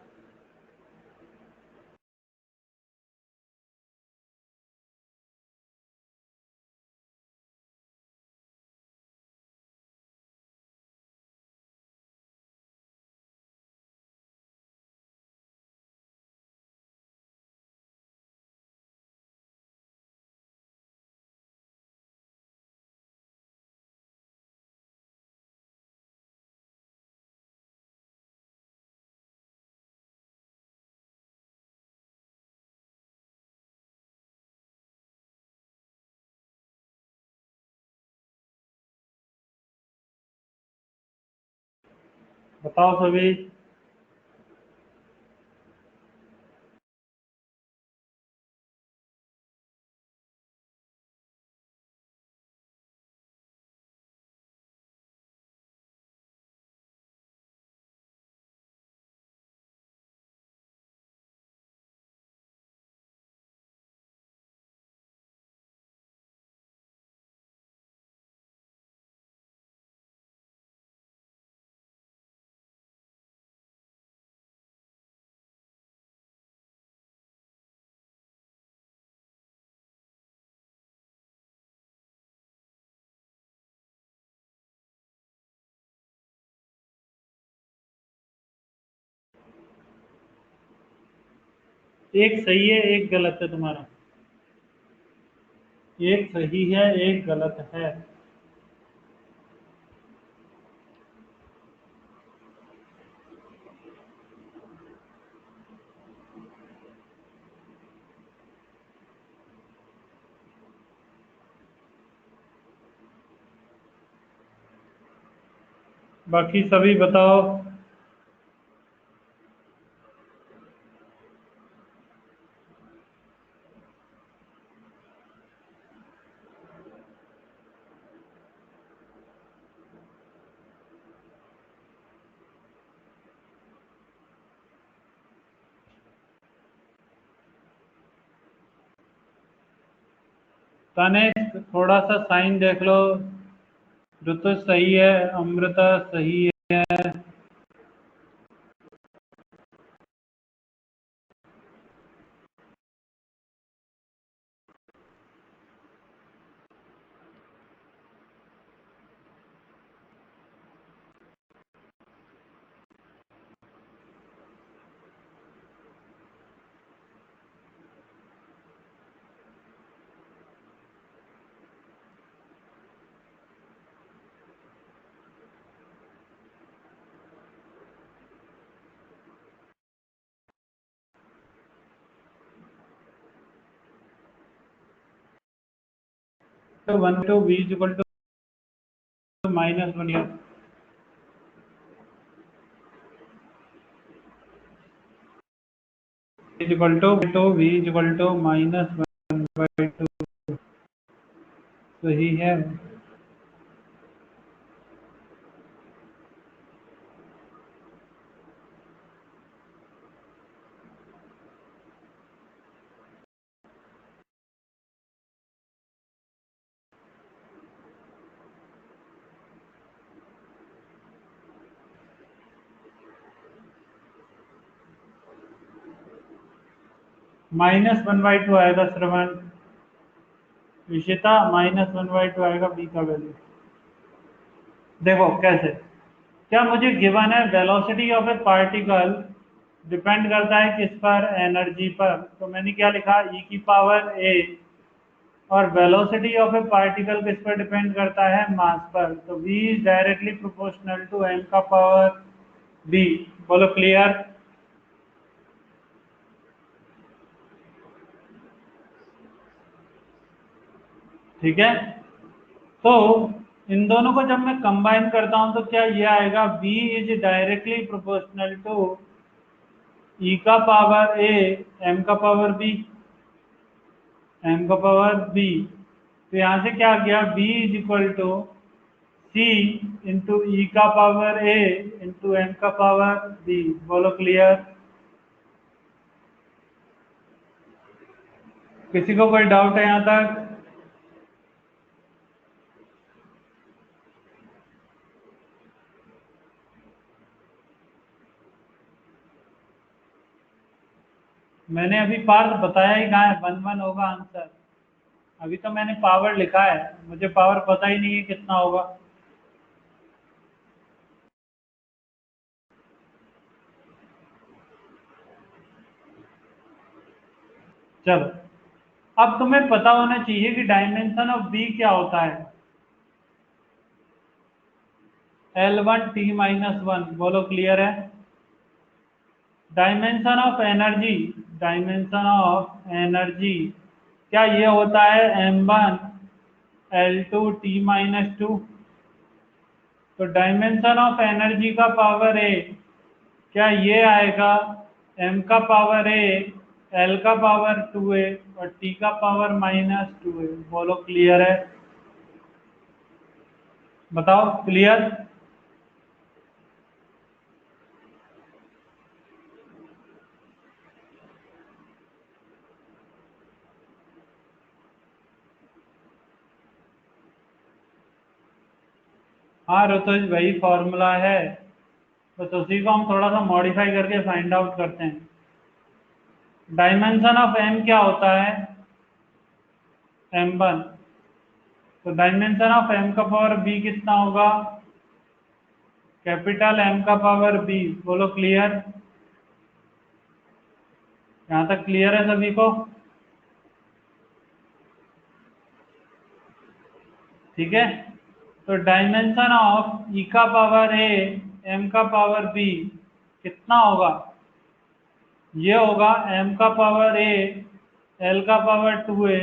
बताओ सभी। एक सही है, एक गलत है तुम्हारा। एक सही है, एक गलत है। बाकी सभी बताओ। तनेश थोड़ा सा साइन देख लो। ऋतु सही है, अमृता सही है। तो 1/2 v = -1 v = -1/2 सही है। -1/2 आएगा श्रवण। विशिता -1/2 आएगा बी का वैल्यू। देखो कैसे, क्या मुझे गिवन है velocity of A particle depend करता है किस पर, एनर्जी पर। तो मैंने क्या लिखा, ई की पावर ए। और वेलोसिटी ऑफ ए पार्टिकल किस पर डिपेंड करता है, मास पर। तो v is directly proportional to m का पावर b। बोलो क्लियर। ठीक है। तो इन दोनों को जब मैं कंबाइन करता हूं तो क्या ये आएगा, v is directly proportional to e का पावर ए m का पावर b। m का पावर b। तो यहां से क्या गया, v is equal to C into e का पावर ए इंटू एम का पावर बी। बोलो क्लियर। किसी को कोई डाउट है यहाँ तक? मैंने अभी पावर बताया ही कहाँ है, 1/1 होगा आंसर। अभी तो मैंने पावर लिखा है, मुझे पावर पता ही नहीं है कितना होगा। चलो, अब तुम्हें पता होना चाहिए कि डायमेंशन ऑफ बी क्या होता है। L1 T-1। बोलो क्लियर है। Dimension of energy, dimension of energy क्या ये होता है, M1 L2 T-2। तो डायमेंशन ऑफ एनर्जी का पावर ए क्या ये आएगा m का पावर ए, l का पावर 2a और t का पावर -2a। बोलो क्लियर है? बताओ क्लियर? हाँ ऋतुज, वही फॉर्मूला है, बस उसी को हम थोड़ा सा मॉडिफाई करके फाइंड आउट करते हैं। डायमेंशन ऑफ m क्या होता है? m1। तो डायमेंशन ऑफ m का पावर b कितना होगा? कैपिटल M का पावर b। बोलो क्लियर? यहाँ तक क्लियर है सभी को? ठीक है। तो डायमेंशन ऑफ e का पावर a, m का पावर b कितना होगा? ये होगा m का पावर a, l का पावर 2a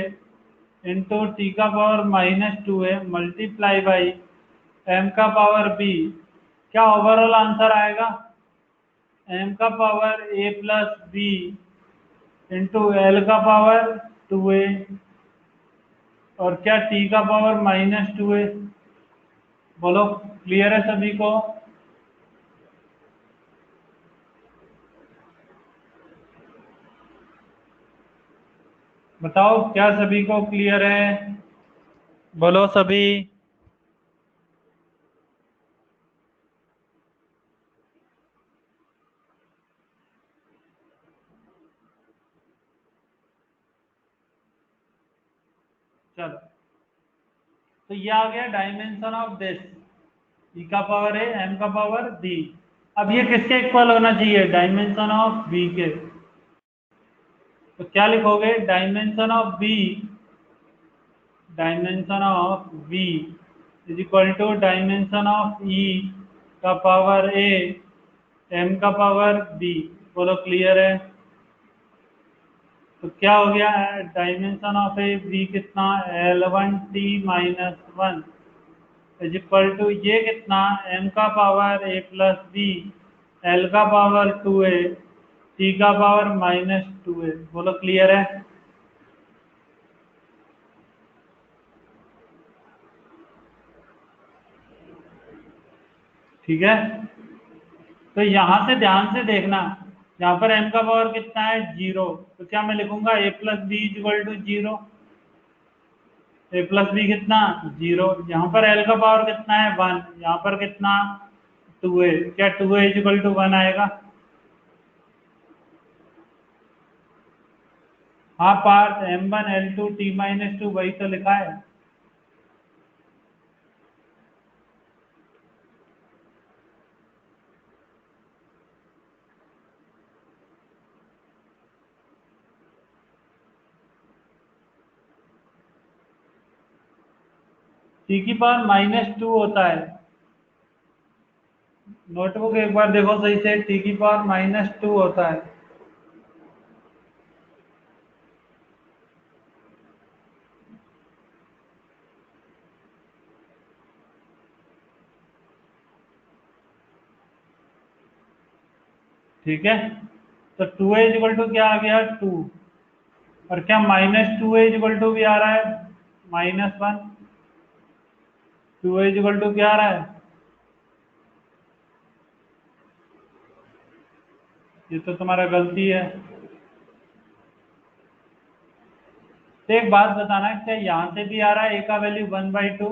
इंटू t का power -2a multiply by m का पावर b। क्या ओवरऑल आंसर आएगा? m का power a plus b into l का पावर 2a और क्या t का पावर -2a। बोलो क्लियर है सभी को? बताओ क्या सभी को क्लियर है? बोलो सभी। चलो, तो ये आ गया डायमेंशन ऑफ दिस, ई का पावर है एम का पावर बी। अब ये किसके इक्वल होना चाहिए? डायमेंशन ऑफ बी के। तो क्या लिखोगे? Dimension of b, dimension of b is equal to dimension of e का पावर ए, एम का पावर बी। बोलो क्लियर है? तो क्या हो गया? डायमेंशन ऑफ ए बी कितना? L1t-1 इज इक्वल टू ये कितना? m का power a plus B, l का पावर 2a, t का पावर -2a। बोलो क्लियर है? ठीक है। तो यहाँ से ध्यान से देखना, यहाँ पर m का पावर कितना है? 0। तो क्या मैं लिखूंगा? a plus B is equal to 0। A plus B कितना? 0। यहाँ पर l का पावर कितना है? 1। यहाँ पर कितना? 2a। क्या 2a इज इक्वल टू 1 आएगा? हाँ, पार्ट m1l2t-2 वही तो लिखा है। t की पावर -2 होता है। नोटबुक एक बार देखो सही से, t की पावर -2 होता है। ठीक है। तो 2a इक्वल टू क्या आ गया? 2। और क्या -2a इक्वल टू भी आ रहा है? -1। 2a इक्वल टू क्या आ रहा है? ये तो तुम्हारा गलती है। तो एक बात बताना, क्या यहाँ से भी आ रहा है a का वैल्यू 1/2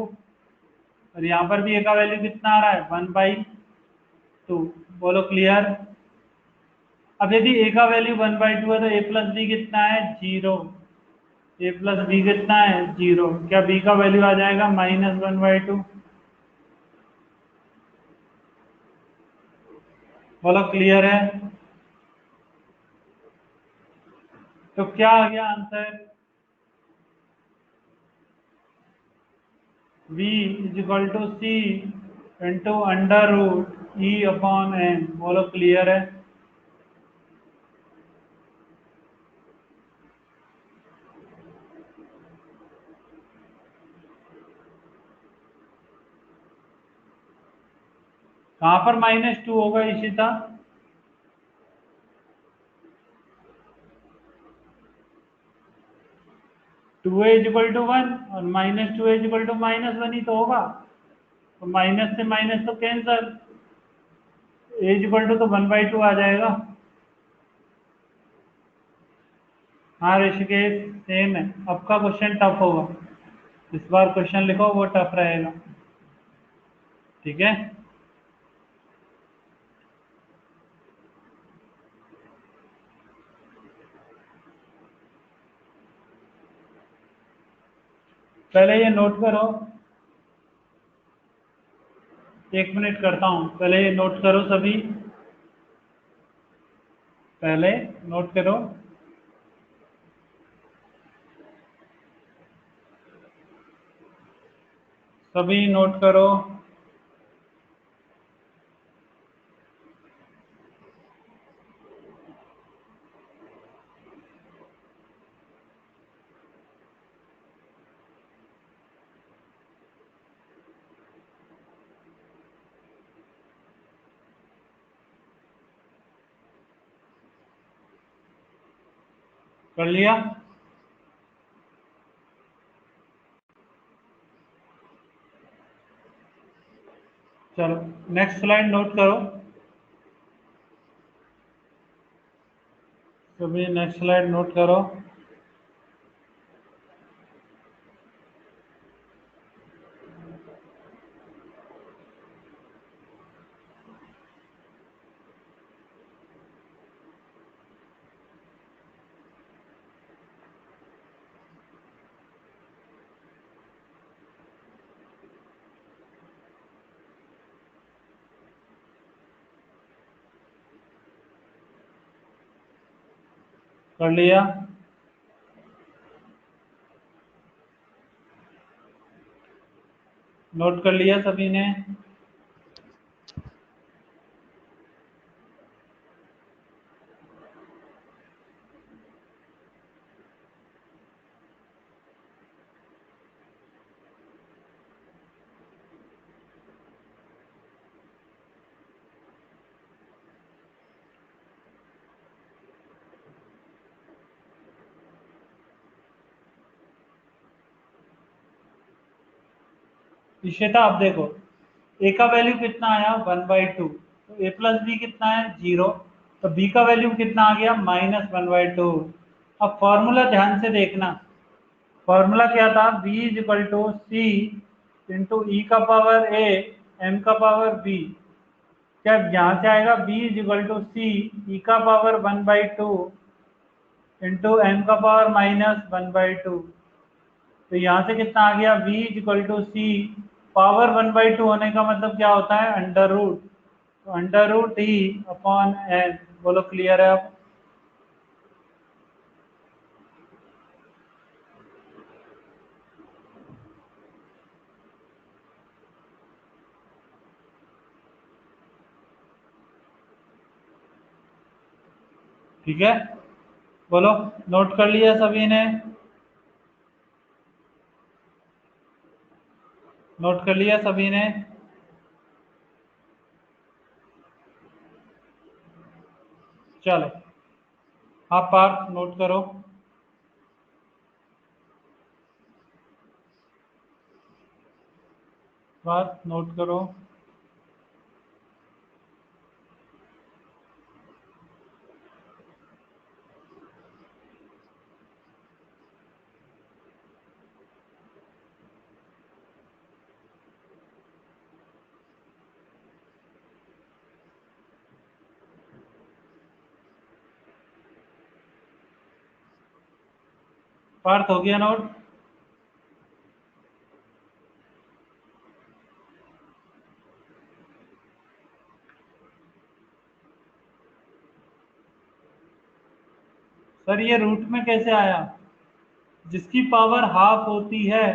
और यहाँ पर भी a का वैल्यू कितना आ रहा है? 1/2। बोलो क्लियर? अब यदि a का वैल्यू 1/2 है तो a प्लस बी कितना है? 0। ए प्लस बी कितना है? 0। क्या बी का वैल्यू आ जाएगा? -1/2। बोलो क्लियर है? तो क्या आ गया answer? v is equal to C into √e/n। बोलो क्लियर है? कहाँ पर -2 होगा Ishita? Two A equal to 1 और -2 इक्वल टू -1 ही तो होगा। तो माइनस से माइनस तो कैंसल, ए इक्वल टू तो 1/2 आ जाएगा। हाँ ऋषिकेश सेम है। अब का क्वेश्चन टफ होगा, इस बार क्वेश्चन लिखो वो टफ रहेगा, ठीक है। पहले ये नोट करो, 1 मिनट करता हूँ, पहले ये नोट करो सभी, पहले नोट करो। सभी नोट करो। कर लिया? चलो नेक्स्ट स्लाइड नोट करो सभी, नेक्स्ट स्लाइड नोट करो। कर लिया? नोट कर लिया सभी ने? इशिता आप देखो, ए का वैल्यू कितना आया 1/2, तो ए प्लस बी कितना है 0, तो बी का वैल्यू कितना आ गया -1/2। अब फॉर्मूला ध्यान से देखना, फॉर्मूला क्या था, b is equal to C into e का पावर ए एम का पावर बी। क्या यहाँ से आएगा b is equal to c e का पावर 1/2 इंटू एम का पावर -1/2। तो यहाँ से कितना आ गया v equal to c, power 1/2 होने का मतलब क्या होता है अंडर रूट, तो under root e upon n. बोलो क्लियर है अब? ठीक है, बोलो नोट कर लिया सभी ने? नोट कर लिया सभी ने? चलो आप पार्ट नोट करो। बात नोट करो। पार्थ हो गया नोट? सर ये रूट में कैसे आया? जिसकी पावर हाफ होती है,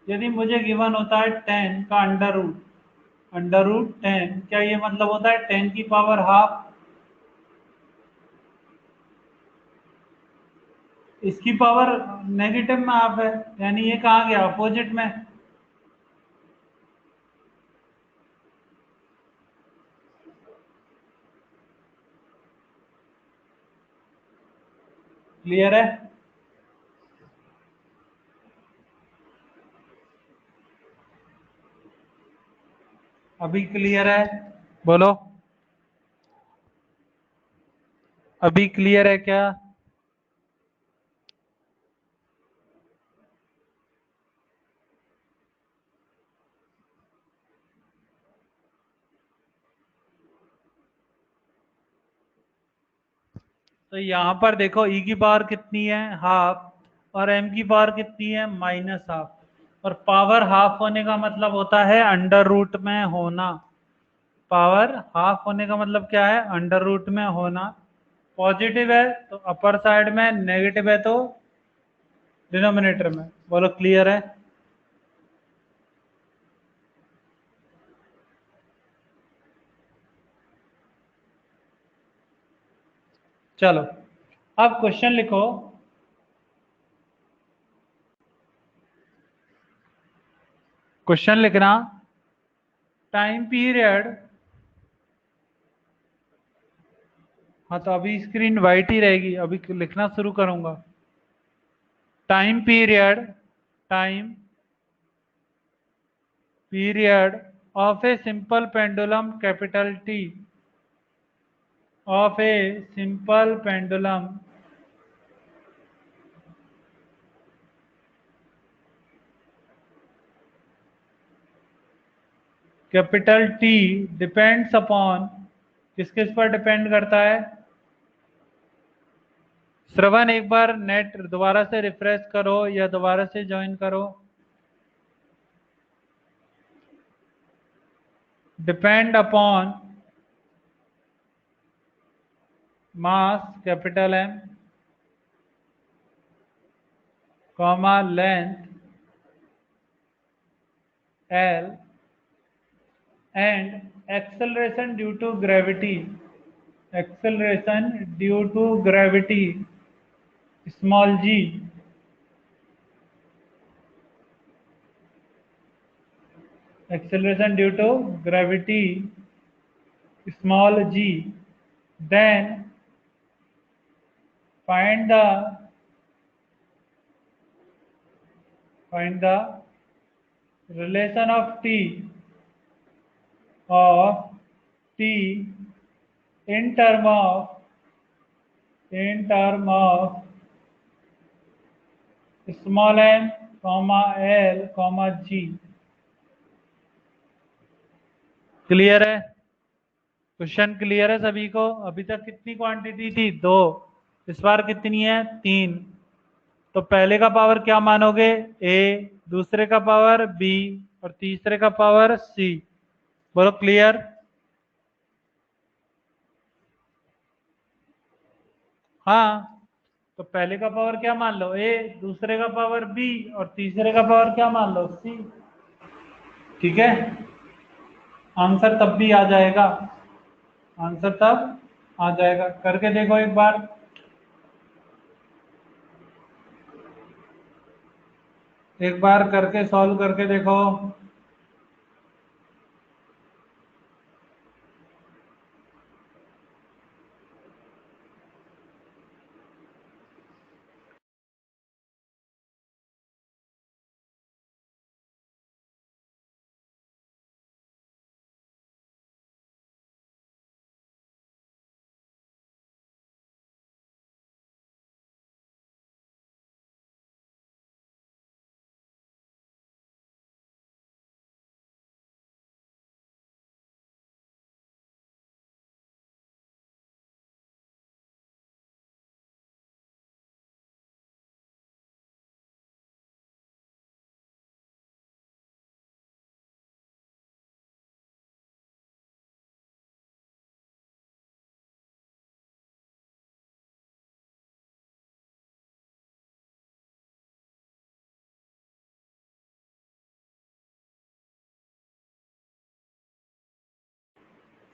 यदि मुझे गिवन होता है 10 का अंडर रूट 10, क्या ये मतलब होता है 10 की पावर हाफ? इसकी पावर नेगेटिव में हाफ है, यानी ये कहाँ गया अपोजिट में। क्लियर है? अभी क्लियर है? बोलो, अभी क्लियर है क्या? तो यहाँ पर देखो ई की पावर कितनी है, हाफ, और एम की पावर कितनी है, माइनस हाफ। और पावर हाफ होने का मतलब होता है अंडर रूट में होना। पावर हाफ होने का मतलब क्या है, अंडर रूट में होना। पॉजिटिव है तो अपर साइड में, नेगेटिव है तो डिनोमिनेटर में। बोलो क्लियर है? चलो अब क्वेश्चन लिखो। क्वेश्चन लिखना, टाइम पीरियड, हाँ तो अभी स्क्रीन वाइट ही रहेगी, अभी लिखना शुरू करूंगा। Time period, time period of a simple pendulum capital T, of a simple pendulum capital T depends upon, किस किस पर डिपेंड करता है? श्रवण एक बार नेट दोबारा से रिफ्रेश करो या दोबारा से ज्वाइन करो। Depend upon mass capital M, comma length L, and acceleration due to gravity, acceleration due to gravity small g, acceleration due to gravity small g, then find the relation of t in term of small m, comma l, comma g। Clear है? क्वेश्चन क्लियर है सभी को? अभी तक कितनी क्वांटिटी थी, दो, इस बार कितनी है, तीन। तो पहले का पावर क्या मानोगे, ए, दूसरे का पावर बी, और तीसरे का पावर सी। बोलो क्लियर? हाँ, तो पहले का पावर क्या मान लो, ए, दूसरे का पावर बी, और तीसरे का पावर क्या मान लो, सी। ठीक है, आंसर तब भी आ जाएगा, आंसर तब आ जाएगा। करके देखो एक बार, एक बार करके सॉल्व करके देखो।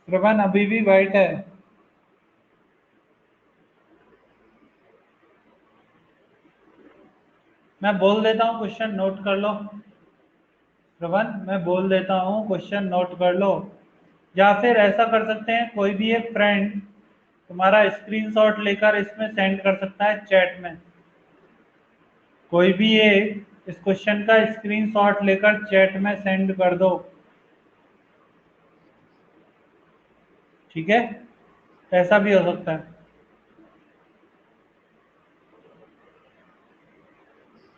श्रवण अभी भी वाइट है? मैं बोल देता हूँ, क्वेश्चन नोट कर लो। श्रवण मैं बोल देता हूँ, क्वेश्चन नोट कर लो। या फिर ऐसा कर सकते हैं, कोई भी एक फ्रेंड तुम्हारा स्क्रीनशॉट लेकर इसमें सेंड कर सकता है चैट में। कोई भी ये इस क्वेश्चन का स्क्रीनशॉट लेकर चैट में सेंड कर दो। ठीक है, ऐसा भी हो सकता है।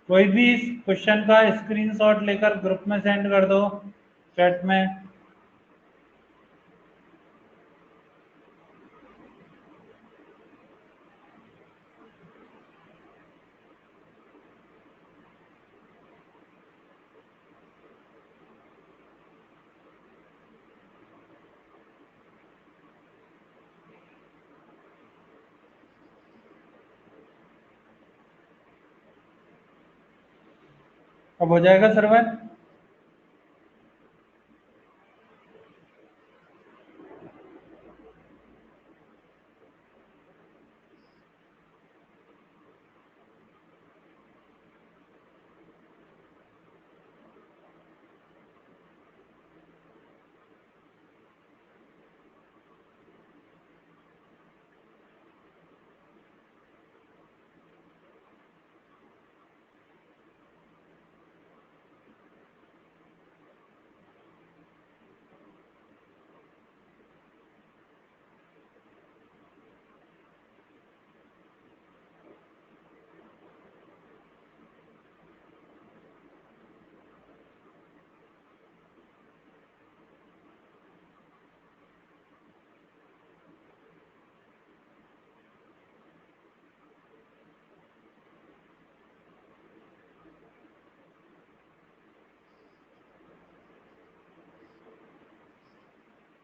कोई भी इस क्वेश्चन का स्क्रीनशॉट लेकर ग्रुप में सेंड कर दो, चैट में। अब हो जाएगा सर्वर।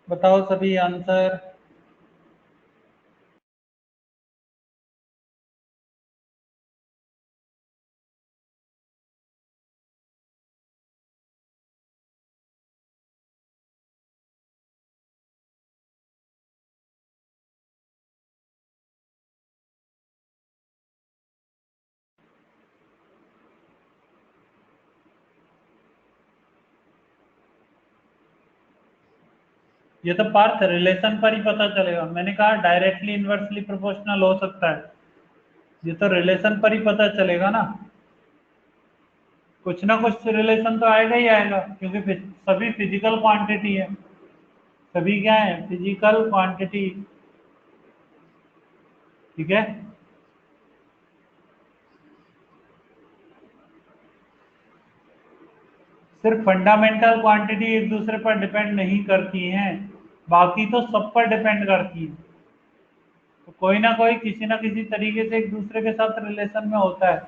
बताओ सभी आंसर। ये तो पार्थ रिलेशन पर ही पता चलेगा। मैंने कहा डायरेक्टली इन्वर्सली प्रोपोर्शनल हो सकता है, ये तो रिलेशन पर ही पता चलेगा ना। कुछ ना कुछ रिलेशन तो आएगा ही आएगा, क्योंकि सभी फिजिकल क्वांटिटी है। सभी क्या है, फिजिकल क्वांटिटी। ठीक है। सिर्फ फंडामेंटल क्वांटिटी एक दूसरे पर डिपेंड नहीं करती हैं, बाकी तो सब पर डिपेंड करती हैं। तो कोई ना कोई किसी ना किसी तरीके से एक दूसरे के साथ रिलेशन में होता है।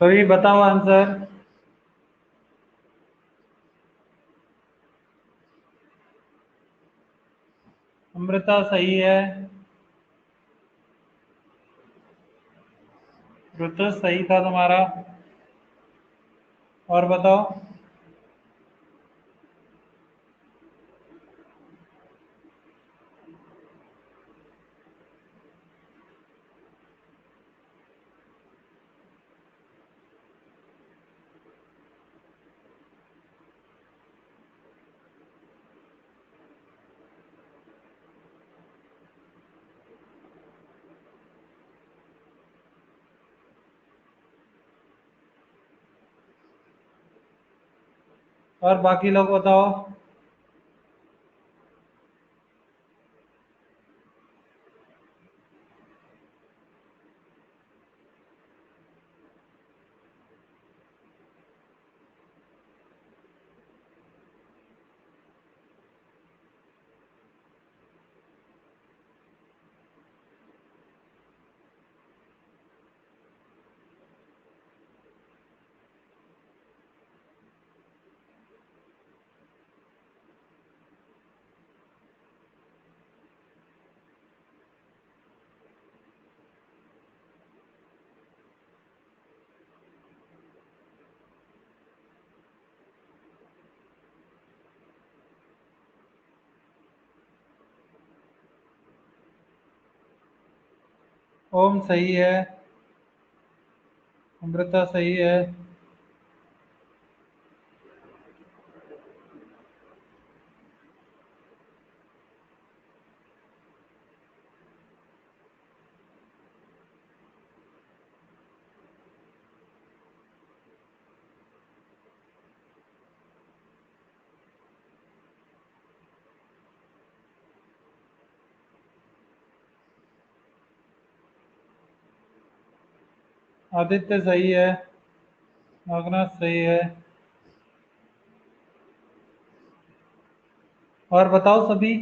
सभी बताओ आंसर। अमृता सही है। ऋतु सही था तुम्हारा। और बताओ। और बाकी लोग बताओ। ओम सही है। अमृता सही है। आदित्य सही है, नागनाथ सही है। और बताओ सभी।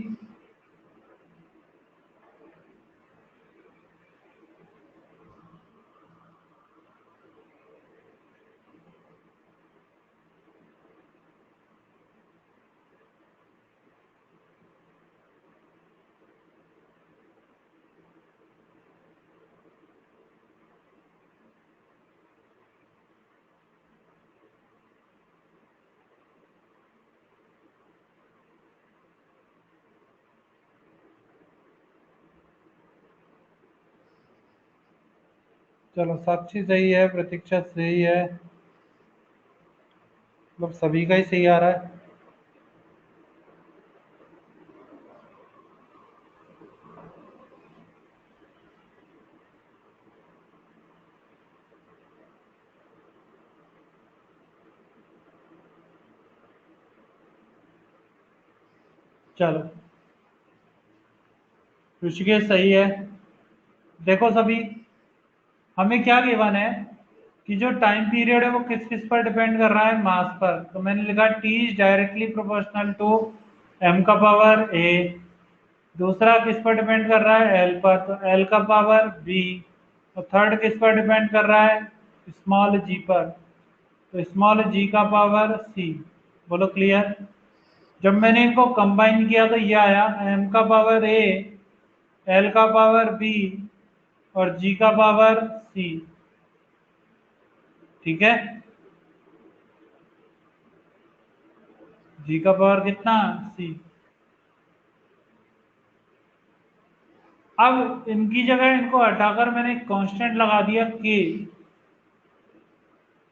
चलो साक्षी सही है, प्रतीक्षा सही है, मतलब सभी का ही सही आ रहा है। चलो ऋषिकेश सही है। देखो सभी, हमें क्या गिवन है कि जो टाइम पीरियड है वो किस किस पर डिपेंड कर रहा है, मास पर। तो मैंने लिखा T is directly proportional to M का पावर ए। दूसरा किस पर डिपेंड कर रहा है, एल पर, तो एल का पावर बी। और थर्ड किस पर डिपेंड कर रहा है, स्मॉल जी पर, तो स्मॉल जी का पावर सी। बोलो क्लियर। जब मैंने इनको कंबाइन किया तो ये आया एम का पावर ए, एल का पावर बी और जी का पावर सी। ठीक है, जी का पावर कितना, सी। अब इनकी जगह इनको हटाकर मैंने एक कांस्टेंट लगा दिया के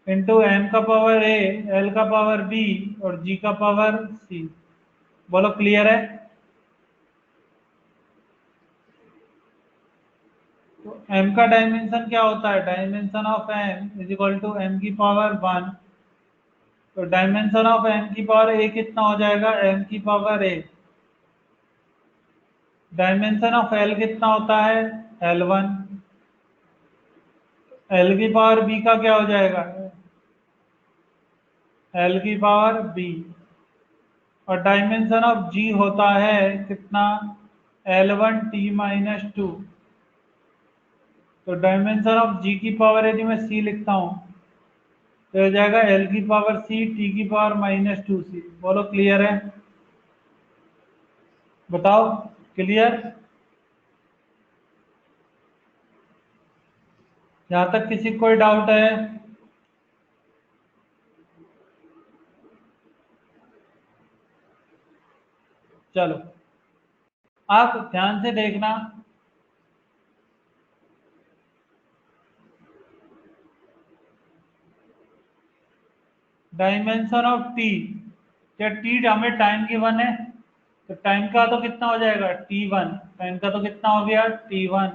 इंटू एम का पावर ए, एल का पावर बी और जी का पावर सी। बोलो क्लियर है। तो एम का डायमेंशन क्या होता है, dimension of M is equal to M की पावर वन। तो डायमेंशन ऑफ एम की पावर ए कितना हो जाएगा, एम की power A. Dimension of L कितना होता है, एल वन। एल की पावर बी का क्या हो जाएगा, एल की पावर बी। और डायमेंशन ऑफ जी होता है कितना, L one T minus two. तो डायमेंशन ऑफ जी की पावर यदि मैं सी लिखता हूँ तो हो जाएगा एल की पावर सी टी की पावर माइनस टू सी। बोलो क्लियर है। बताओ क्लियर। यहाँ तक किसी को कोई डाउट है। चलो आप ध्यान से देखना। डायमेंशन ऑफ टी, क्या टी हमें टाइम गिवन है, तो टाइम का तो कितना हो जाएगा, टी वन। टाइम का तो कितना हो गया, टी वन।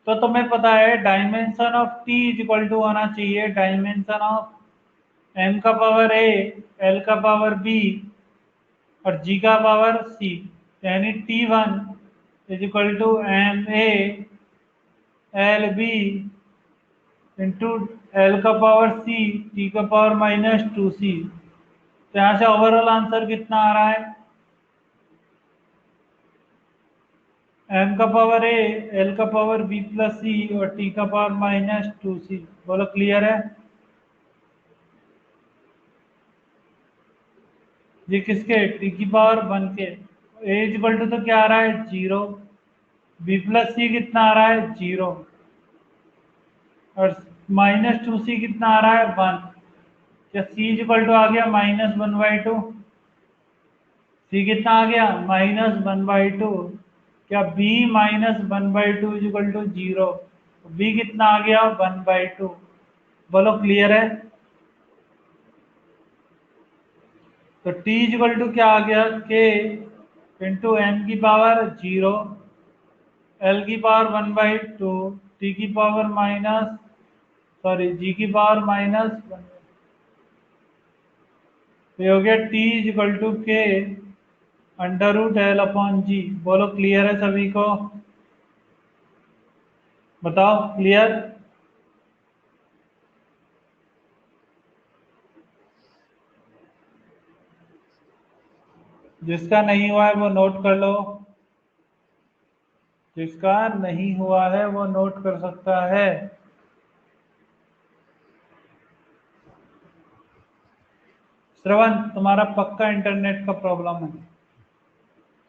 तो तुम्हें पता है dimension of T is equal to होना चाहिए डायमेंशन ऑफ एम का पावर ए, एल का पावर बी और जी का पावर सी। यानी T one is equal to M A L B into L का पावर सी टी का पावर माइनस टू सी। तो यहाँ से ओवरऑल आंसर कितना आ रहा है, एम का पावर ए, एल का पावर बी प्लस सी और टी का पावर माइनस टू सी। बोलो क्लियर है। ये किसके, टी की पावर वन के। ए इक्वल टू तो क्या आ रहा है, जीरो। बी प्लस सी कितना आ रहा है, जीरो। और माइनस टू सी कितना आ रहा है, वन। क्या सी इक्वल टू आ गया minus one by two. C कितना आ गया, माइनस वन बाई टू। क्या B minus one by two equal to zero. B कितना आ गया, वन बाई टू। बोलो क्लियर है। तो टी इक्वल टू क्या आ गया, के इंटू एम की पावर जीरो, एल की power one by two, T की पावर माइनस, सॉरी जी की पावर माइनस वन। तो ये हो गया टी इक्वल टू के अंडर रूट एल अपॉन जी। बोलो क्लियर है सभी को। बताओ क्लियर। जिसका नहीं हुआ है वो नोट कर लो, जिसका नहीं हुआ है वो नोट कर सकता है। श्रवण, तुम्हारा पक्का इंटरनेट का प्रॉब्लम है।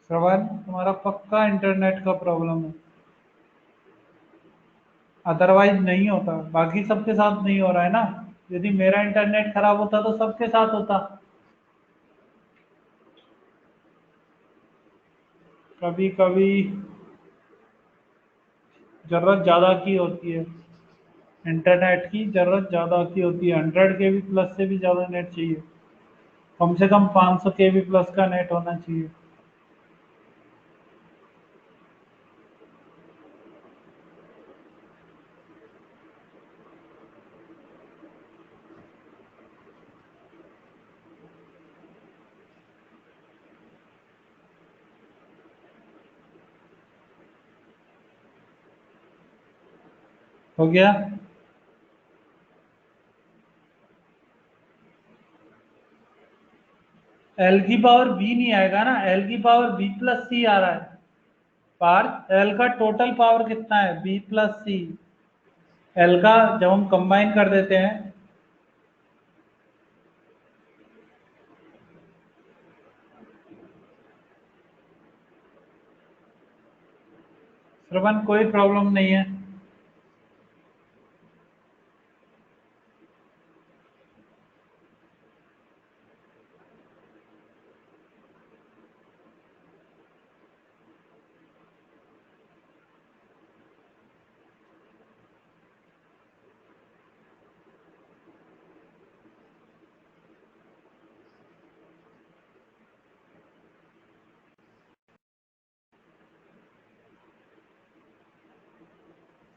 श्रवण, तुम्हारा पक्का इंटरनेट का प्रॉब्लम है, अदरवाइज नहीं होता। बाकी सबके साथ नहीं हो रहा है ना। यदि मेरा इंटरनेट खराब होता तो सबके साथ होता। कभी कभी जरूरत ज़्यादा की होती है, इंटरनेट की ज़रूरत ज़्यादा की होती है। 100 KB प्लस से भी ज़्यादा नेट चाहिए, कम से कम 500 KB प्लस का नेट होना चाहिए। हो गया? एल की पावर बी नहीं आएगा ना, एल की पावर बी प्लस सी आ रहा है। पार्थ, एल का टोटल पावर कितना है? बी प्लस सी। एल का जब हम कंबाइन कर देते हैं, श्रवण कोई प्रॉब्लम नहीं है।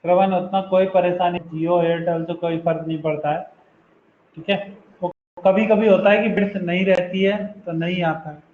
श्रवण, उतना कोई परेशानी, जियो एयरटेल से कोई फर्क नहीं पड़ता है। ठीक है, वो कभी कभी होता है कि बिट्स नहीं रहती है तो नहीं आता है।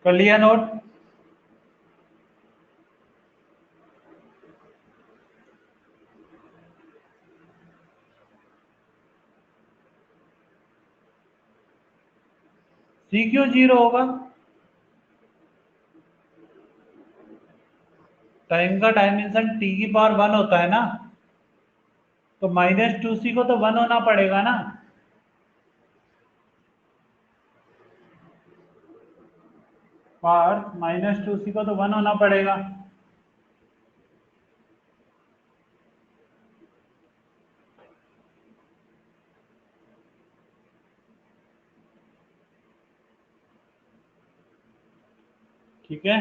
कर लिया नोट? सी क्यों जीरो होगा? टाइम का डायमेंशन टी की पावर 1 होता है ना, तो -2c को तो 1 होना पड़ेगा ना। पावर -2c को तो 1 होना पड़ेगा। ठीक है,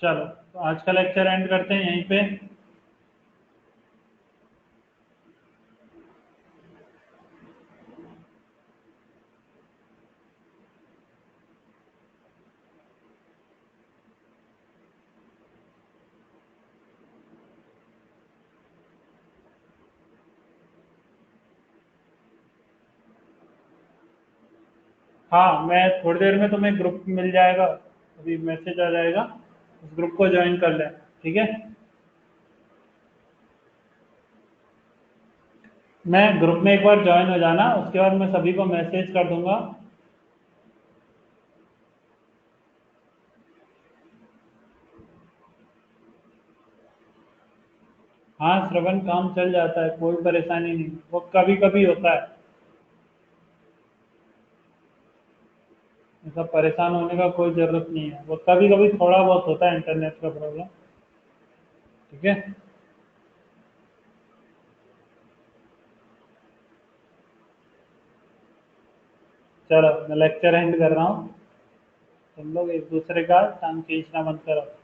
चलो तो आज का लेक्चर एंड करते हैं यहीं पे। हाँ, मैं थोड़ी देर में तुम्हें ग्रुप मिल जाएगा, अभी मैसेज आ जाएगा, उस ग्रुप को ज्वाइन कर लें। ठीक है, मैं ग्रुप में एक बार ज्वाइन हो जाना, उसके बाद मैं सभी को मैसेज कर दूंगा। हाँ श्रवण, काम चल जाता है, कोई परेशानी नहीं, वो कभी कभी होता है। ऐसा परेशान होने का कोई ज़रूरत नहीं है, वो कभी कभी थोड़ा बहुत होता है इंटरनेट का प्रॉब्लम। ठीक है, चलो मैं लेक्चर एंड कर रहा हूँ। तुम लोग एक दूसरे का टांग खींचना बंद करो।